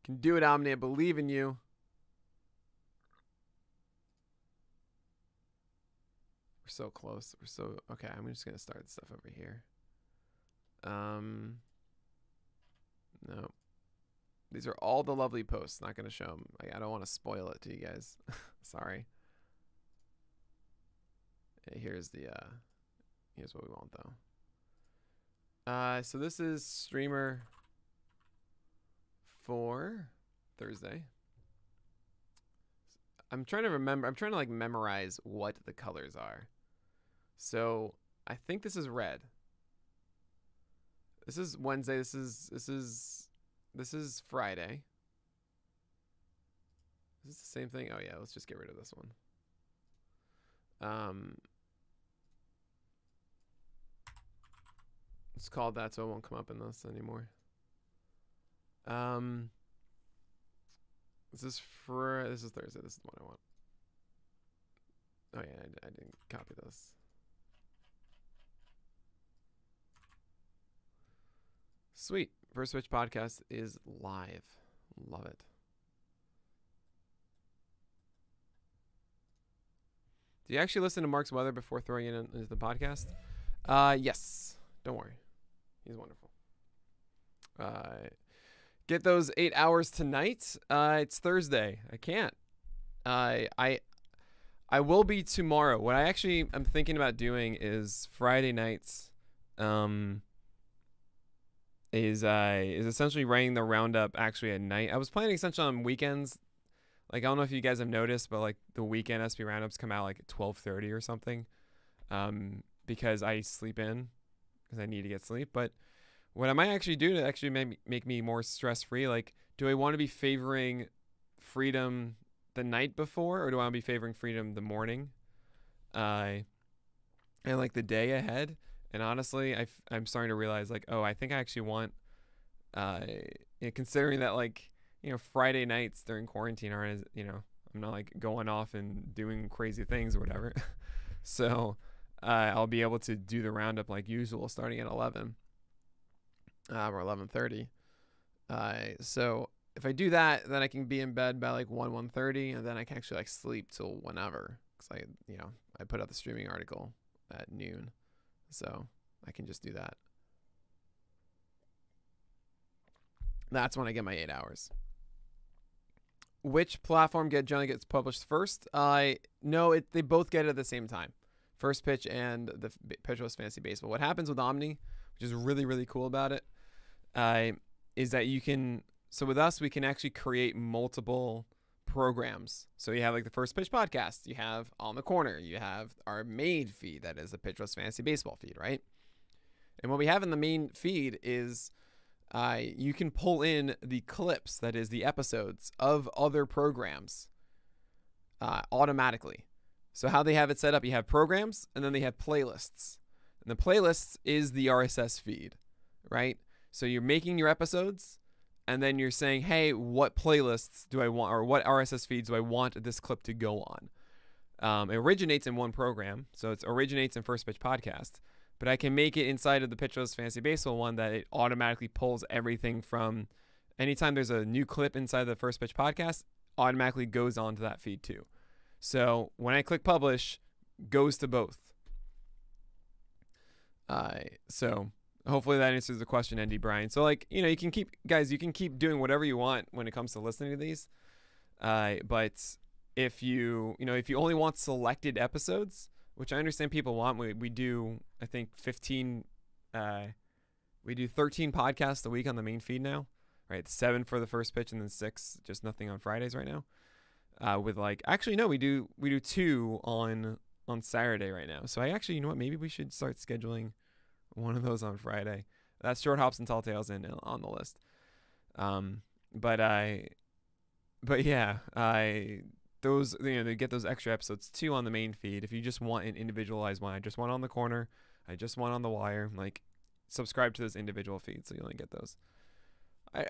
can do it, Omni. I believe in you. We're so close. We're so okay. I'm just gonna start stuff over here. No, these are all the lovely posts. Not gonna show them. I don't want to spoil it to you guys. Sorry. Okay, here's what we want though. So this is streamer for Thursday. I'm trying to remember. I'm trying to like memorize what the colors are. So I think this is red. This is Wednesday. This is Friday. Is this the same thing? Oh yeah, let's just get rid of this one. It's called that, so it won't come up in this anymore. This is Thursday. This is the one I want. Oh yeah, I didn't copy this. Sweet. First Pitch Podcast is live. Love it. Do you actually listen to Mark's weather before throwing it into the podcast? Yes. Don't worry. He's wonderful. Get those 8 hours tonight. It's Thursday. I can't. I will be tomorrow. What I'm thinking about doing is Friday nights. Is essentially writing the roundup actually at night. I was planning essentially on weekends. Like, I don't know if you guys have noticed, but like the weekend SP roundups come out like at 12:30 or something. Because I sleep in because I need to get sleep. But what I might actually do to actually make me more stress-free, like, do I want to be favoring freedom the night before, or do I want to be favoring freedom the morning? And like the day ahead. And honestly, I'm starting to realize, like, oh, I think I actually want, considering that, like, Friday nights during quarantine aren't as, I'm not like going off and doing crazy things or whatever. So I'll be able to do the roundup like usual starting at 11 or 11:30. So if I do that, then I can be in bed by like 1:30, and then I can actually like sleep till whenever. Because I put out the streaming article at noon. So I can just do that. That's when I get my 8 hours. Which platform generally gets published first? No, they both get it at the same time. First Pitch and the Pitch Fantasy Baseball. What happens with Omni, which is really, really cool about it, is that you can... So with us, we can actually create multiple programs. So you have like the First Pitch podcast, you have On the Corner, you have our main feed that is the Pitch Fantasy Baseball feed, right? And what we have in the main feed is you can pull in the clips, that is the episodes of other programs automatically. So how they have it set up, you have programs and then they have playlists. And the playlists is the RSS feed, right? So you're making your episodes and then you're saying, hey, what playlists do I want, or what RSS feeds do I want this clip to go on? It originates in one program, so it originates in First Pitch Podcast, but I can make it inside of the Pitch Fantasy Baseball one that it automatically pulls everything from anytime there's a new clip inside the First Pitch Podcast, automatically goes onto that feed too. So when I click publish, goes to both. So hopefully that answers the question, Andy Bryan. So like, you can keep doing whatever you want when it comes to listening to these. But if you only want selected episodes, which I understand people want, we do, I think 15, we do 13 podcasts a week on the main feed now, right? 7 for the First Pitch and then 6, just nothing on Fridays right now. With like, actually, no, we do 2 on Saturday right now. So I actually, maybe we should start scheduling one of those on Friday. That's Short Hops and Tall Tales on the list. But yeah, those, they get those extra episodes too on the main feed. If you just want an individualized one, I just want On the Corner, I just want On the Wire, like, subscribe to those individual feeds so you only get those.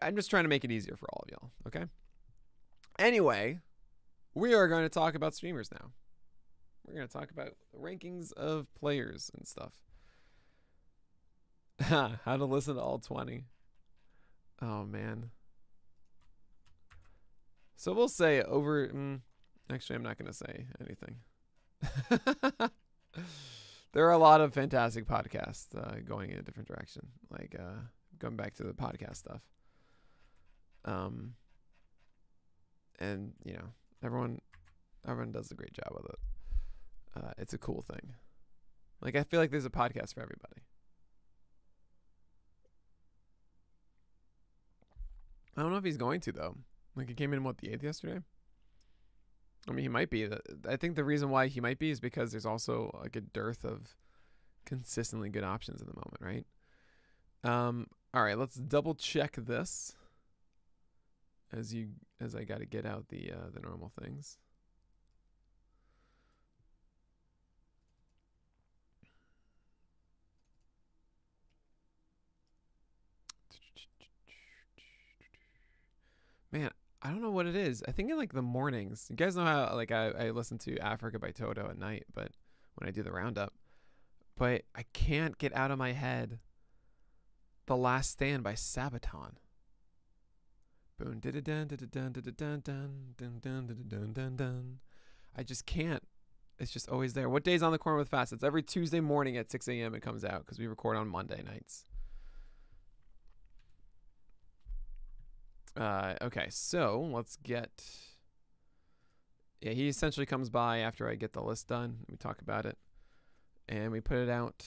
I'm just trying to make it easier for all of y'all, okay? Anyway, we are going to talk about streamers now. We're going to talk about rankings of players and stuff. How to listen to all 20. Oh, man. So we'll say actually, I'm not going to say anything. There are a lot of fantastic podcasts going in a different direction. Like going back to the podcast stuff. And, everyone does a great job with it. It's a cool thing. Like, I feel like there's a podcast for everybody. I don't know if he's going to, though. Like, he came in, the 8th yesterday? I mean, he might be. I think the reason why he might be is because there's also, like, a dearth of consistently good options in the moment, right? All right, let's double check this as I got to get out the normal things. I don't know what it is. I think in like the mornings. You guys know how like I listen to Africa by Toto at night, but when I do the roundup. But I can't get out of my head The Last Stand by Sabaton. Boom, dun dun dun dun dun dun dun dun dun dun dun. I just can't. It's just always there. What day's On the Corner with Fast? It's every Tuesday morning at 6 a.m. it comes out because we record on Monday nights. Okay, so let's get... Yeah, he essentially comes by after I get the list done. We talk about it. And we put it out.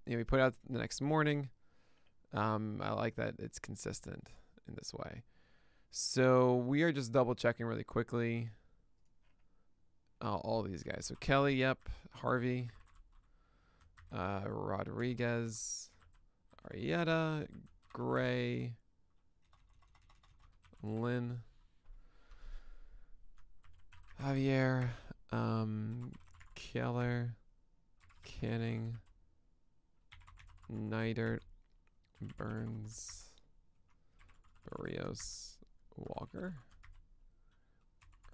We put it out the next morning. I like that it's consistent in this way. So we are just double checking really quickly. All these guys. So Kelly, yep. Harvey. Rodriguez. Arrieta. Gray. Lynn. Javier. Keller. Canning. Neidert. Burns. Barrios. Walker.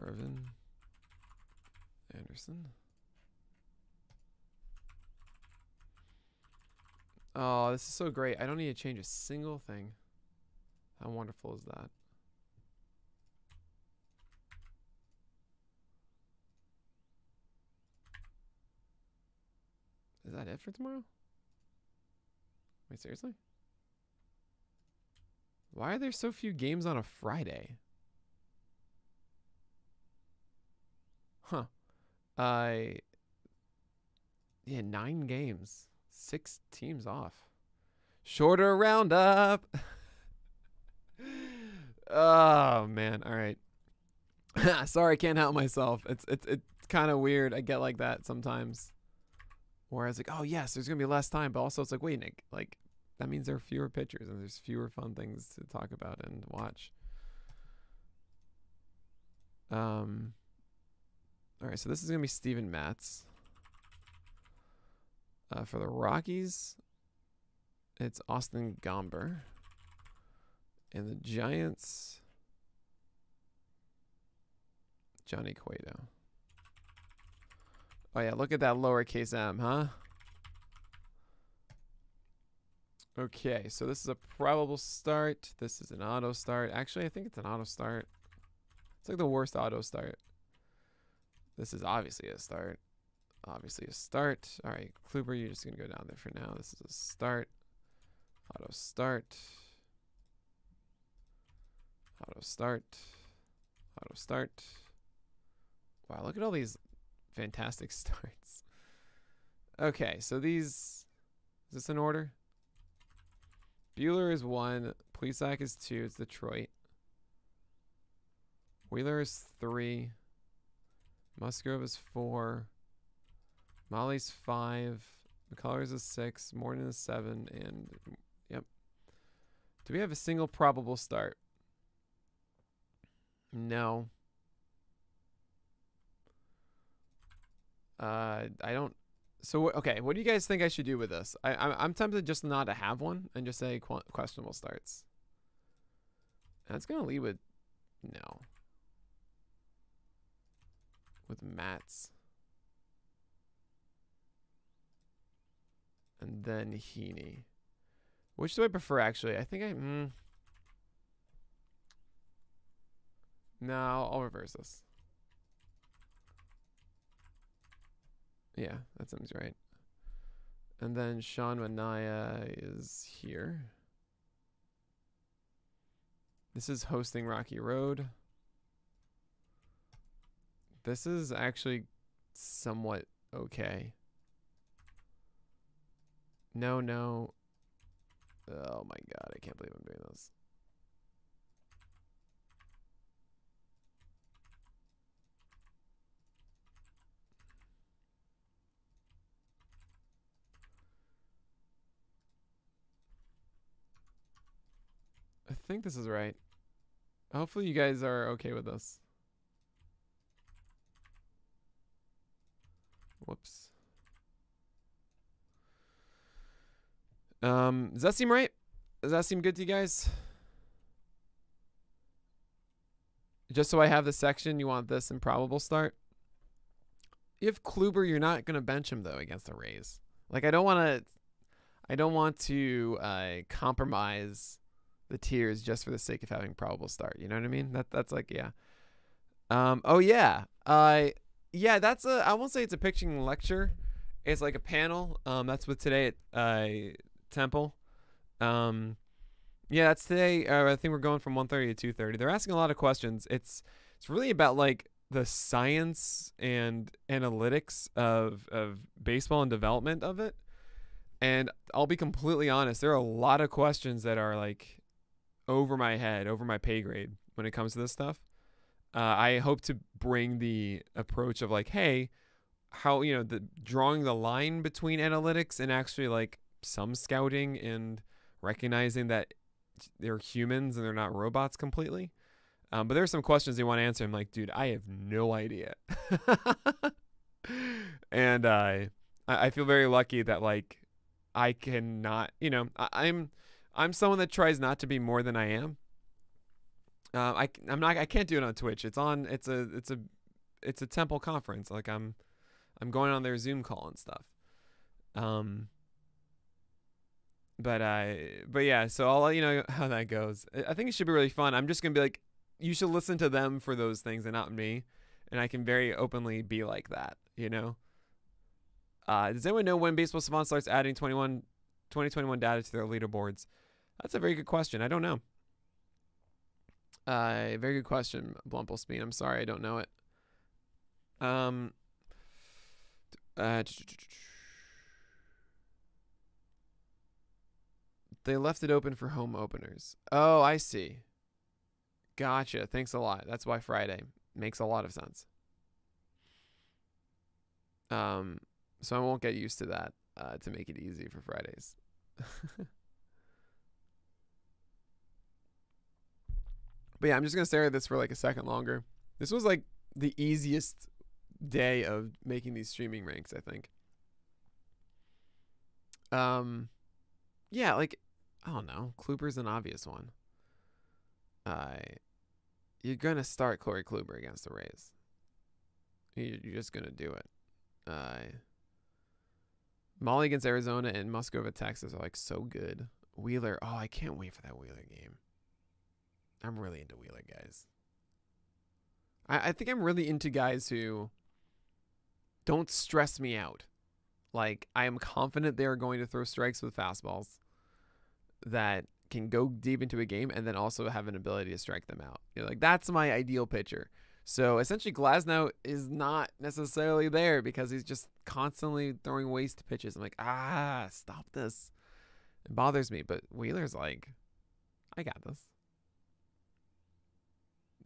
Irvin. Anderson. Oh, this is so great. I don't need to change a single thing. How wonderful is that? Is that it for tomorrow? Wait, seriously? Why are there so few games on a Friday? Huh. Yeah, 9 games. 6 teams off. Shorter roundup. Oh man. All right. Sorry, I can't help myself. It's kind of weird. I get like that sometimes. Where I was like, oh yes, there's gonna be less time, but also it's like, wait, Nick, like that means there are fewer pictures and there's fewer fun things to talk about and watch. All right, so this is gonna be Steven Matz. For the Rockies, it's Austin Gomber. And the Giants, Johnny Cueto. Oh yeah, look at that lowercase m, huh? Okay, so this is a probable start. This is an auto start. Actually, I think it's an auto start. It's like the worst auto start. This is obviously a start. Obviously a start. All right, Kluber, you're just going to go down there for now. This is a start. Auto start. Auto start. Auto start. Wow, look at all these fantastic starts. Okay, so these... Is this in order? Bueller is 1. Plesac is 2. It's Detroit. Wheeler is 3. Musgrove is 4. Molly's 5. McCullers is 6. Morton is 7. And, yep. Do we have a single probable start? No. I don't. So, okay, what do you guys think I should do with this? I'm tempted just not to have one and just say questionable starts. And it's going to lead with no. With Mats. And then Heaney. Which do I prefer, actually? I think No, I'll reverse this. Yeah, that seems right. And then Sean Manaea is here. This is hosting Rocky Road. This is actually somewhat okay. No. Oh my god, I can't believe I'm doing this. I think this is right. Hopefully you guys are okay with this. Whoops. Does that seem right? Does that seem good to you guys? just so I have the section, you want this improbable start. If Kluber, you're not gonna bench him though against the Rays. Like I don't want to compromise the tiers just for the sake of having probable start. You know what I mean? That's like yeah. Oh yeah. Yeah. That's a. I won't say it's a pitching lecture. It's like a panel. That's with today at Temple. Yeah, that's today. I think we're going from 1:30 to 2:30. They're asking a lot of questions. It's really about like the science and analytics of baseball and development of it. And I'll be completely honest, there are a lot of questions that are like over my head, over my pay grade when it comes to this stuff. I hope to bring the approach of like, hey, how, the drawing the line between analytics and actually like some scouting and recognizing that they're humans and they're not robots completely. But there are some questions they want to answer. I'm like, dude, I have no idea. And I feel very lucky that like I cannot, I'm someone that tries not to be more than I am. I can't do it on Twitch. It's a Temple conference. Like I'm going on their Zoom call and stuff. But yeah, so I'll let you know how that goes. I think it should be really fun. I'm just gonna be like, you should listen to them for those things and not me, and I can very openly be like that, Does anyone know when Baseball Savant starts adding 2021 data to their leaderboards? That's a very good question. I don't know. Very good question, Blumplespeed. I'm sorry, I don't know it. They left it open for home openers. Oh, I see. Gotcha. Thanks a lot. That's why Friday makes a lot of sense. So I won't get used to that to make it easy for Fridays. But yeah, I'm just gonna stare at this for like a second longer. This was like the easiest day of making these streaming ranks, I think. Yeah, like I don't know. Kluber's an obvious one. You're gonna start Corey Kluber against the Rays. You're just gonna do it. Molly against Arizona and Musgrove at Texas are like so good. Wheeler, oh, I can't wait for that Wheeler game. I'm really into Wheeler guys. I think I'm really into guys who don't stress me out. Like I am confident they are going to throw strikes with fastballs that can go deep into a game and then also have an ability to strike them out. Like that's my ideal pitcher. So essentially Glasnow is not necessarily there because he's just constantly throwing waste pitches. I'm like, stop this. It bothers me. But Wheeler's like, I got this.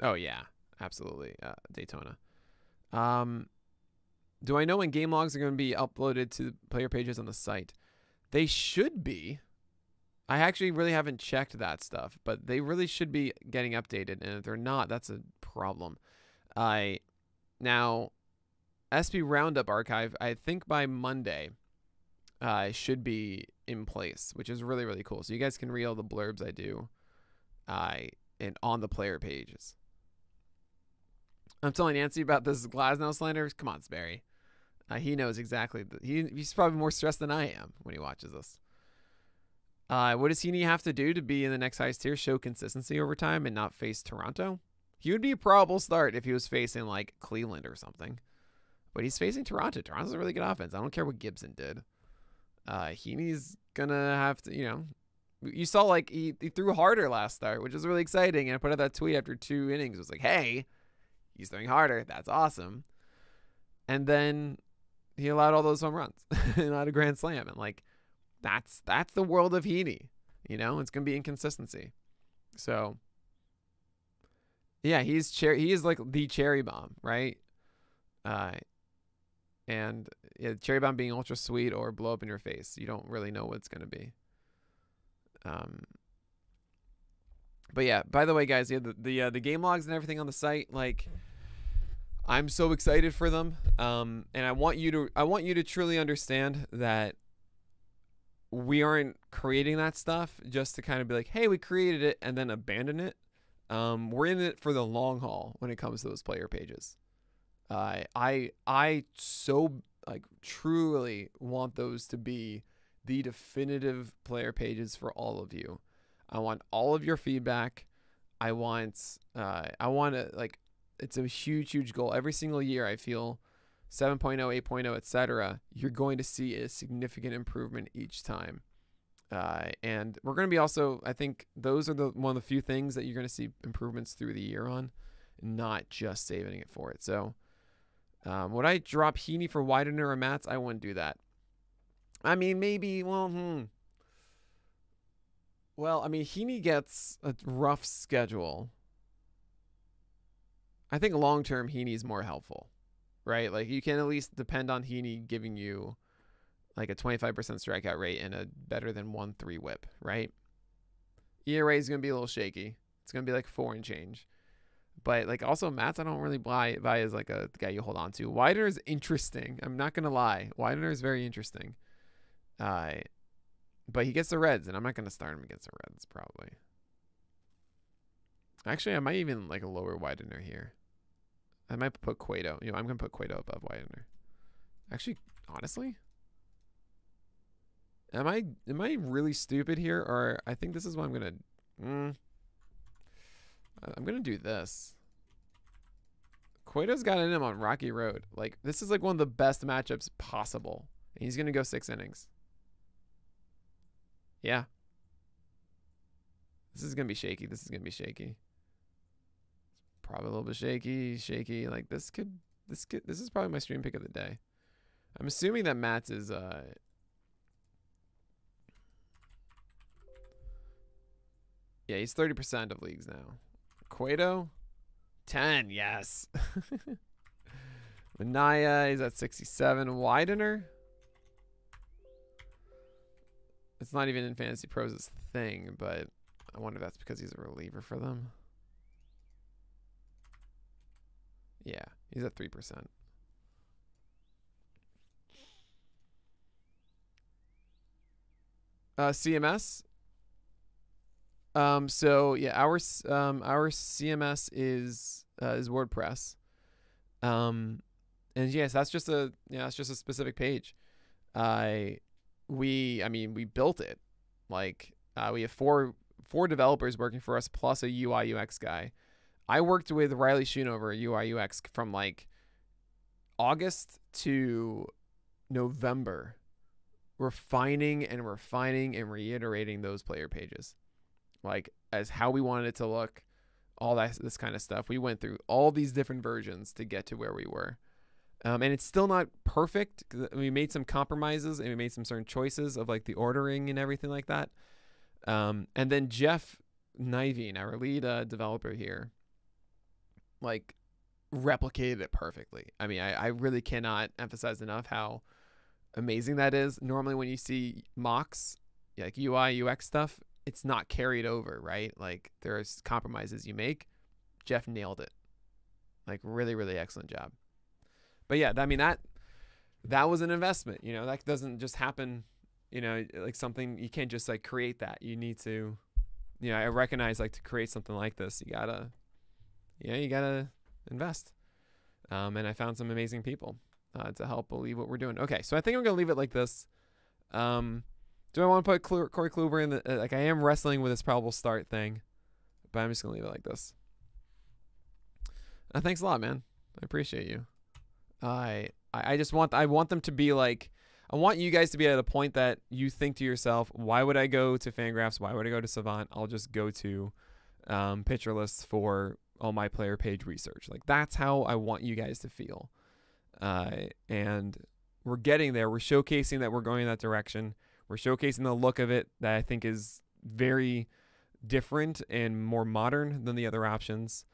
Oh yeah, absolutely. Daytona. Do I know when game logs are going to be uploaded to player pages on the site? They should be. I actually really haven't checked that stuff, but they really should be getting updated. And if they're not, that's a problem. Now, SP Roundup archive, I think by Monday, should be in place, which is really, really cool. So you guys can read all the blurbs I do, and on the player pages. I'm telling Nancy about this Glasnow slander. Come on, Sperry. He knows exactly. He's probably more stressed than I am when he watches this. What does Heaney have to do to be in the next highest tier? Show consistency over time and not face Toronto? He would be a probable start if he was facing like Cleveland or something. But he's facing Toronto. Toronto's a really good offense. I don't care what Gibson did. Heaney's going to have to, you saw like he threw harder last start, which was really exciting. And I put out that tweet after 2 innings. It was like, hey, he's throwing harder. That's awesome. And then he allowed all those home runs and allowed a grand slam. And like, that's the world of Heaney. It's going to be inconsistency. So, yeah, he is like the cherry bomb, right? And yeah, cherry bomb being ultra sweet or blow up in your face. You don't really know what it's going to be. But yeah, by the way, guys, yeah, the game logs and everything on the site, like, I'm so excited for them. And I want you to truly understand that we aren't creating that stuff just to kind of be like, hey, we created it and then abandon it. We're in it for the long haul when it comes to those player pages. I so like truly want those to be the definitive player pages for all of you. I want all of your feedback. I want to, like, it's a huge goal. Every single year I feel 7.0, 8.0, etc. You're going to see a significant improvement each time. And we're going to be also, I think those are one of the few things that you're going to see improvements through the year on, not just saving it for it. So would I drop Heaney for Widener or Mats? I wouldn't do that. I mean, maybe, well, I mean, Heaney gets a rough schedule. I think long-term Heaney is more helpful, right? Like, you can at least depend on Heaney giving you like a 25% strikeout rate and a better than 1.3 whip, right? ERA is going to be a little shaky. It's going to be like 4 and change. But like also Mats, I don't really buy as like a guy you hold on to. Widener is interesting. I'm not going to lie. Widener is very interesting. But he gets the Reds, and I'm not going to start him against the Reds probably. Actually, I might even like a lower Widener here. I might put Cueto. I'm going to put Cueto above Widener. Actually, honestly, am I really stupid here? Or I think this is what I'm going to... I'm going to do this. Cueto's got in him on Rocky Road. Like, this is like one of the best matchups possible. And he's going to go 6 innings. Yeah. This is going to be shaky. This is probably a little bit shaky. Like, this is probably my stream pick of the day. I'm assuming that Mats is, yeah, he's 30% of leagues now. Cueto, 10, yes. Manaya is at 67. Widener, it's not even in Fantasy Pros' thing, but I wonder if that's because he's a reliever for them. Yeah, he's at 3%. CMS. So yeah, our CMS is WordPress. And yes, that's just a specific page. We built it. Like, we have four developers working for us plus a UI UX guy. I worked with Riley Schoonover, UI UX, from like August to November, refining and reiterating those player pages, like as how we wanted it to look, all this kind of stuff. We went through all these different versions to get to where we were. And it's still not perfect. We made some compromises and we made some certain choices of like the ordering and everything like that. And then Jeff Niveen, our lead developer here, like replicated it perfectly. I mean, I really cannot emphasize enough how amazing that is. Normally when you see mocks, like UI, UX stuff, it's not carried over, right? Like there's compromises you make. Jeff nailed it. Like really, really excellent job. But yeah, I mean, that was an investment, that doesn't just happen, like something, you can't just like create that. You need to, I recognize like to create something like this, you gotta invest. And I found some amazing people to help believe what we're doing. Okay, so I think I'm gonna leave it like this. Do I want to put Corey Kluber in the, like I am wrestling with this probable start thing, but I'm just gonna leave it like this. Thanks a lot, man. I appreciate you. I want them to be like, I want you guys to be at a point that you think to yourself, why would I go to Fangraphs? Why would I go to Savant? I'll just go to Pitcher List for all my player page research. Like that's how I want you guys to feel. And we're getting there. We're showcasing that we're going in that direction. We're showcasing the look of it that I think is very different and more modern than the other options.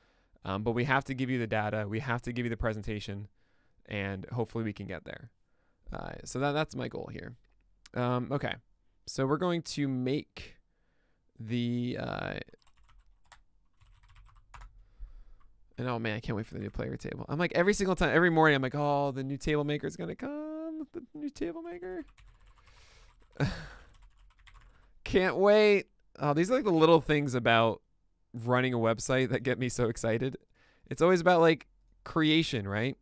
But we have to give you the data. We have to give you the presentation. And hopefully we can get there. So that's my goal here. Okay. So we're going to make the... and oh man, I can't wait for the new player table. I'm like every single time, every morning, I'm like, oh, the new table maker is going to come. The new table maker. Can't wait. Oh, these are like the little things about running a website that get me so excited. It's always about like creation, right?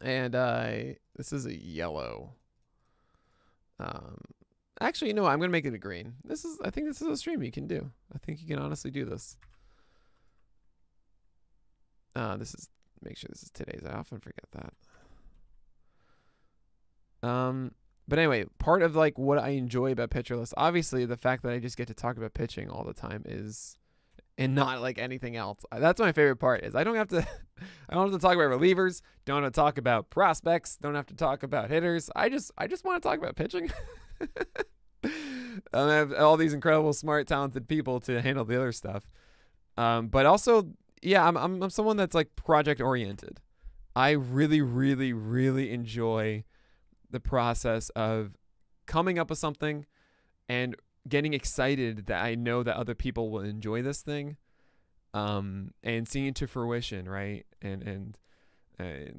And this is a yellow. Actually, you know what? I'm gonna make it a green. I think this is a stream you can do. I think you can honestly do this. Make sure this is today's. I often forget that. But anyway, part of like what I enjoy about Pitcher List, obviously the fact that I just get to talk about pitching all the time and not like anything else. That's my favorite part is I don't have to talk about relievers, don't have to talk about prospects, don't have to talk about hitters. I just want to talk about pitching. I have all these incredible, smart, talented people to handle the other stuff. But also, yeah, I'm someone that's like project oriented. I really, really, really enjoy the process of coming up with something and getting excited that I know that other people will enjoy this thing, and seeing it to fruition, right? And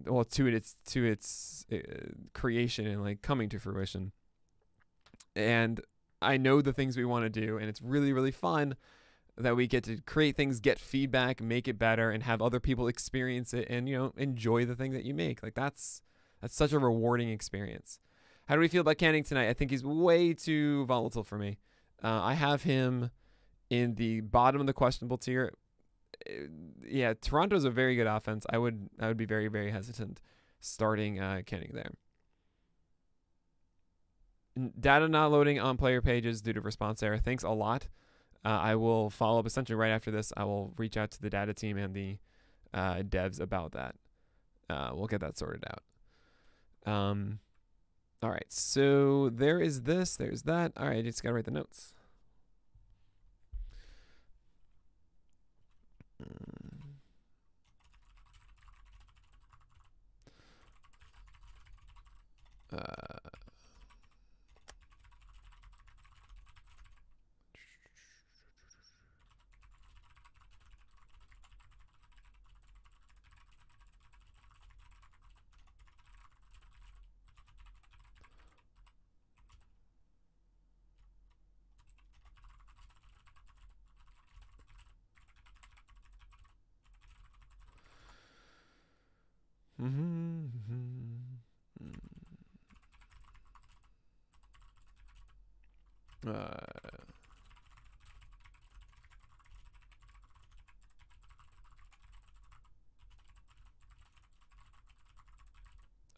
well, to its creation and like coming to fruition. And I know the things we want to do, and it's really, really fun that we get to create things, get feedback, make it better, and have other people experience it and, you know, enjoy the thing that you make. Like that's such a rewarding experience. How do we feel about Canning tonight? I think he's way too volatile for me. I have him in the bottom of the questionable tier. Yeah, Toronto's a very good offense. I would be very, very hesitant starting Canning there. Data not loading on player pages due to response error. Thanks a lot. I will follow up essentially right after this. I will reach out to the data team and the devs about that. We'll get that sorted out. All right, so there is this, there's that. All right, I just gotta write the notes.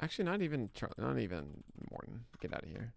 Actually, not even Morton. Get out of here.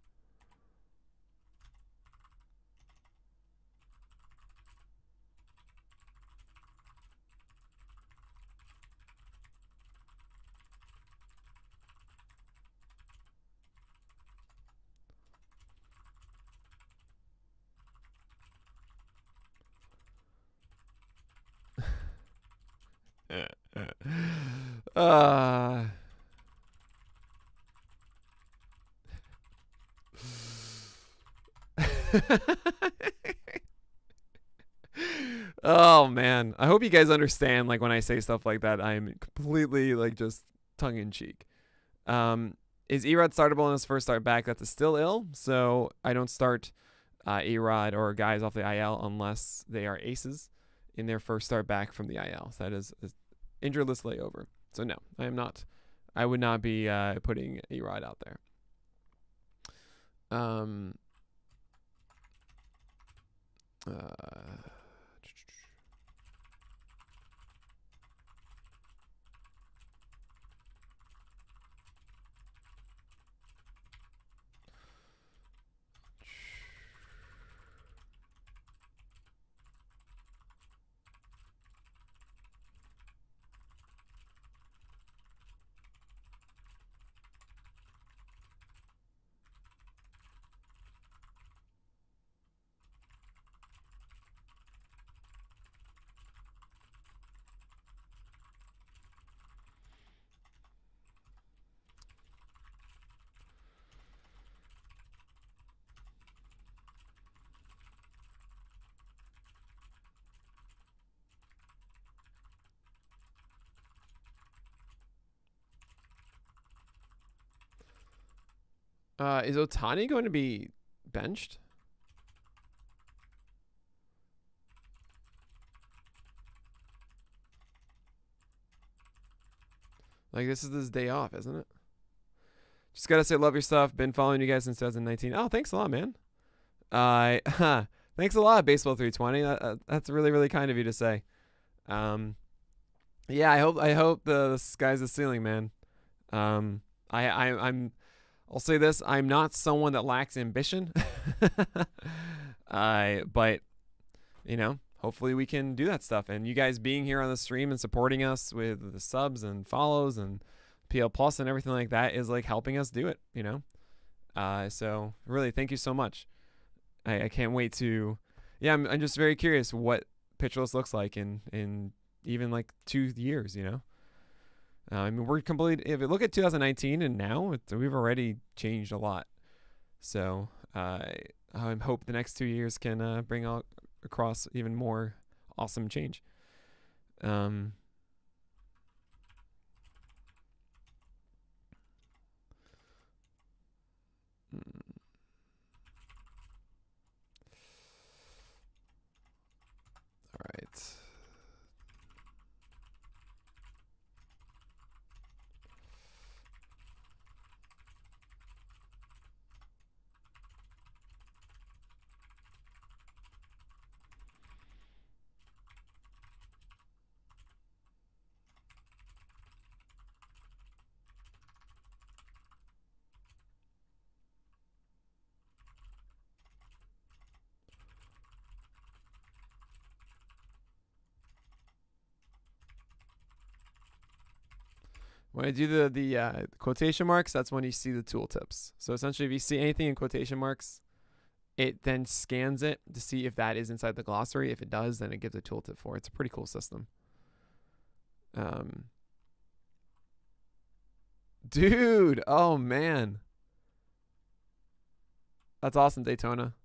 Oh man, I hope you guys understand. Like when I say stuff like that, I'm completely like just tongue in cheek. Is Erod startable in his first start back? That's still ill, so I don't start Erod or guys off the IL unless they are aces in their first start back from the IL. So that is injured list layover. So no, I am not. I would not be putting Erod out there. Is Ohtani going to be benched? Like, this is this day off, isn't it? Just gotta say, love your stuff. Been following you guys since 2019. Oh, thanks a lot, man. Thanks a lot, Baseball 320. That's really, really kind of you to say. Yeah, I hope the sky's the ceiling, man. I'll say this: I'm not someone that lacks ambition. But you know, hopefully we can do that stuff. And you guys being here on the stream and supporting us with the subs and follows and PL Plus and everything like that is like helping us do it, you know? So really, thank you so much. I can't wait to, yeah, I'm just very curious what Pitcherless looks like in even like 2 years, you know? I mean, we're complete. If you look at 2019 and now, we've already changed a lot. So I hope the next 2 years can bring out across even more awesome change. All right. When I do the quotation marks, that's when you see the tooltips. So essentially, if you see anything in quotation marks, it then scans it to see if that is inside the glossary. If it does, then it gives a tooltip for it. It's a pretty cool system. Dude, oh man. That's awesome, Daytona.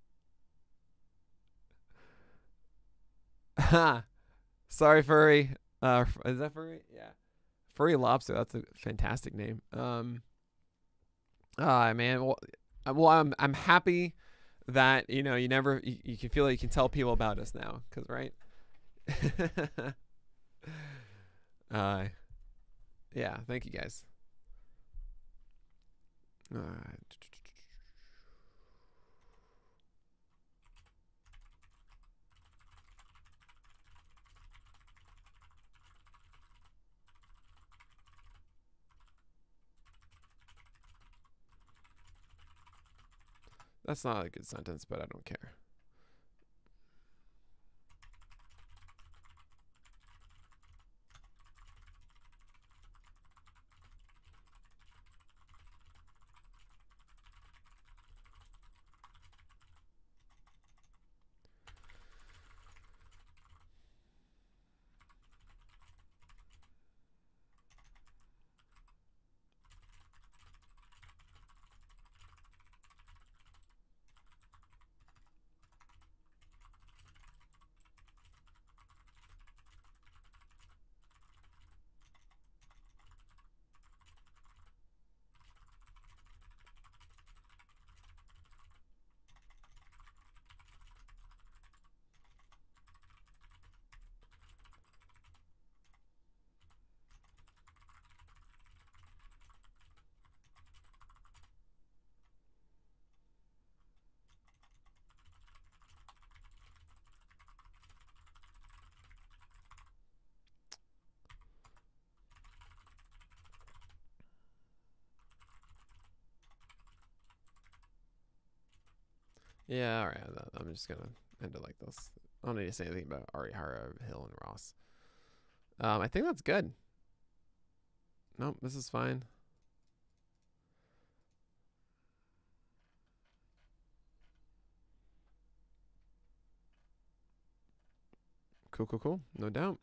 Sorry, Furry. Is that Furry? Yeah. Furry Lobster, that's a fantastic name. Man, well, I'm happy that you know you can feel like you can tell people about us now, cause right. Yeah, thank you guys. That's not a good sentence, but I don't care. Yeah, all right. I'm just gonna end it like this. I don't need to say anything about Arihara, Hill, and Ross. I think that's good. Nope, this is fine. Cool. No doubt.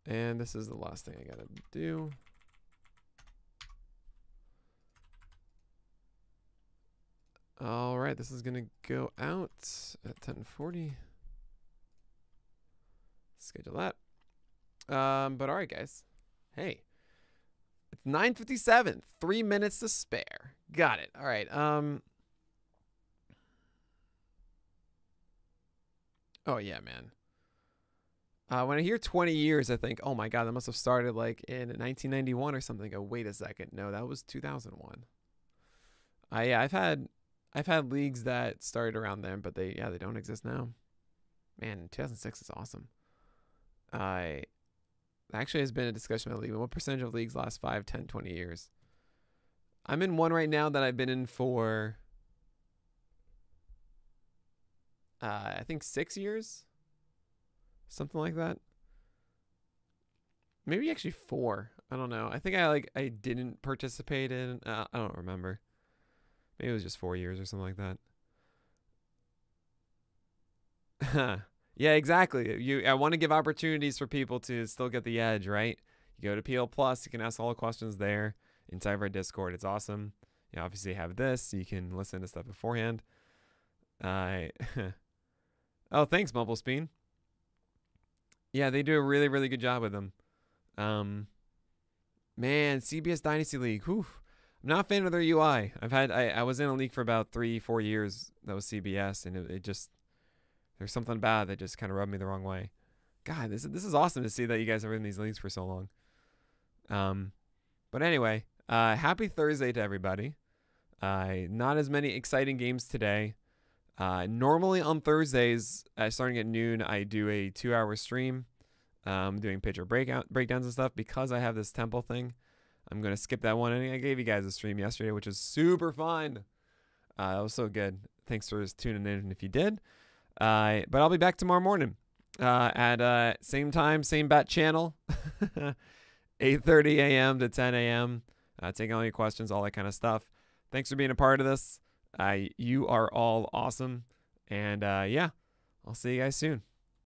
And this is the last thing I gotta do. All right, this is gonna go out at 10:40. Schedule that. But all right, guys. Hey, it's 9:57. 3 minutes to spare. Got it. All right. Oh yeah, man. When I hear 20 years, I think, oh my God, that must have started like in 1991 or something. Go, wait a second. No, that was 2001. Yeah, I've had leagues that started around then, but they don't exist now. Man, 2006 is awesome. Actually has been a discussion about league. What percentage of leagues last 5, 10, 20 years? I'm in one right now that I've been in for, I think 6 years, something like that. Maybe actually 4. I don't know. I think I didn't participate in. I don't remember. Maybe it was just 4 years or something like that. Yeah, exactly. I want to give opportunities for people to still get the edge, right? You go to PL Plus, you can ask all the questions there inside of our Discord. It's awesome. You obviously have this, so you can listen to stuff beforehand. Oh, thanks, Bumblespeen. Yeah, they do a really, really good job with them. Man, CBS Dynasty League. Whew. I'm not a fan of their UI. I was in a league for about 3-4 years that was CBS, and it just, there's something bad that just kind of rubbed me the wrong way. God, this is awesome to see that you guys have been in these leagues for so long. But anyway, happy Thursday to everybody. Not as many exciting games today. Normally on Thursdays, starting at noon, I do a 2-hour stream, doing pitcher breakdowns and stuff. Because I have this Temple thing, I'm going to skip that one. And I gave you guys a stream yesterday, which is super fun. That was so good. Thanks for tuning in if you did. But I'll be back tomorrow morning at same time, same bat channel, 8:30 a.m. to 10 a.m. Taking all your questions, all that kind of stuff. Thanks for being a part of this. You are all awesome. And yeah, I'll see you guys soon.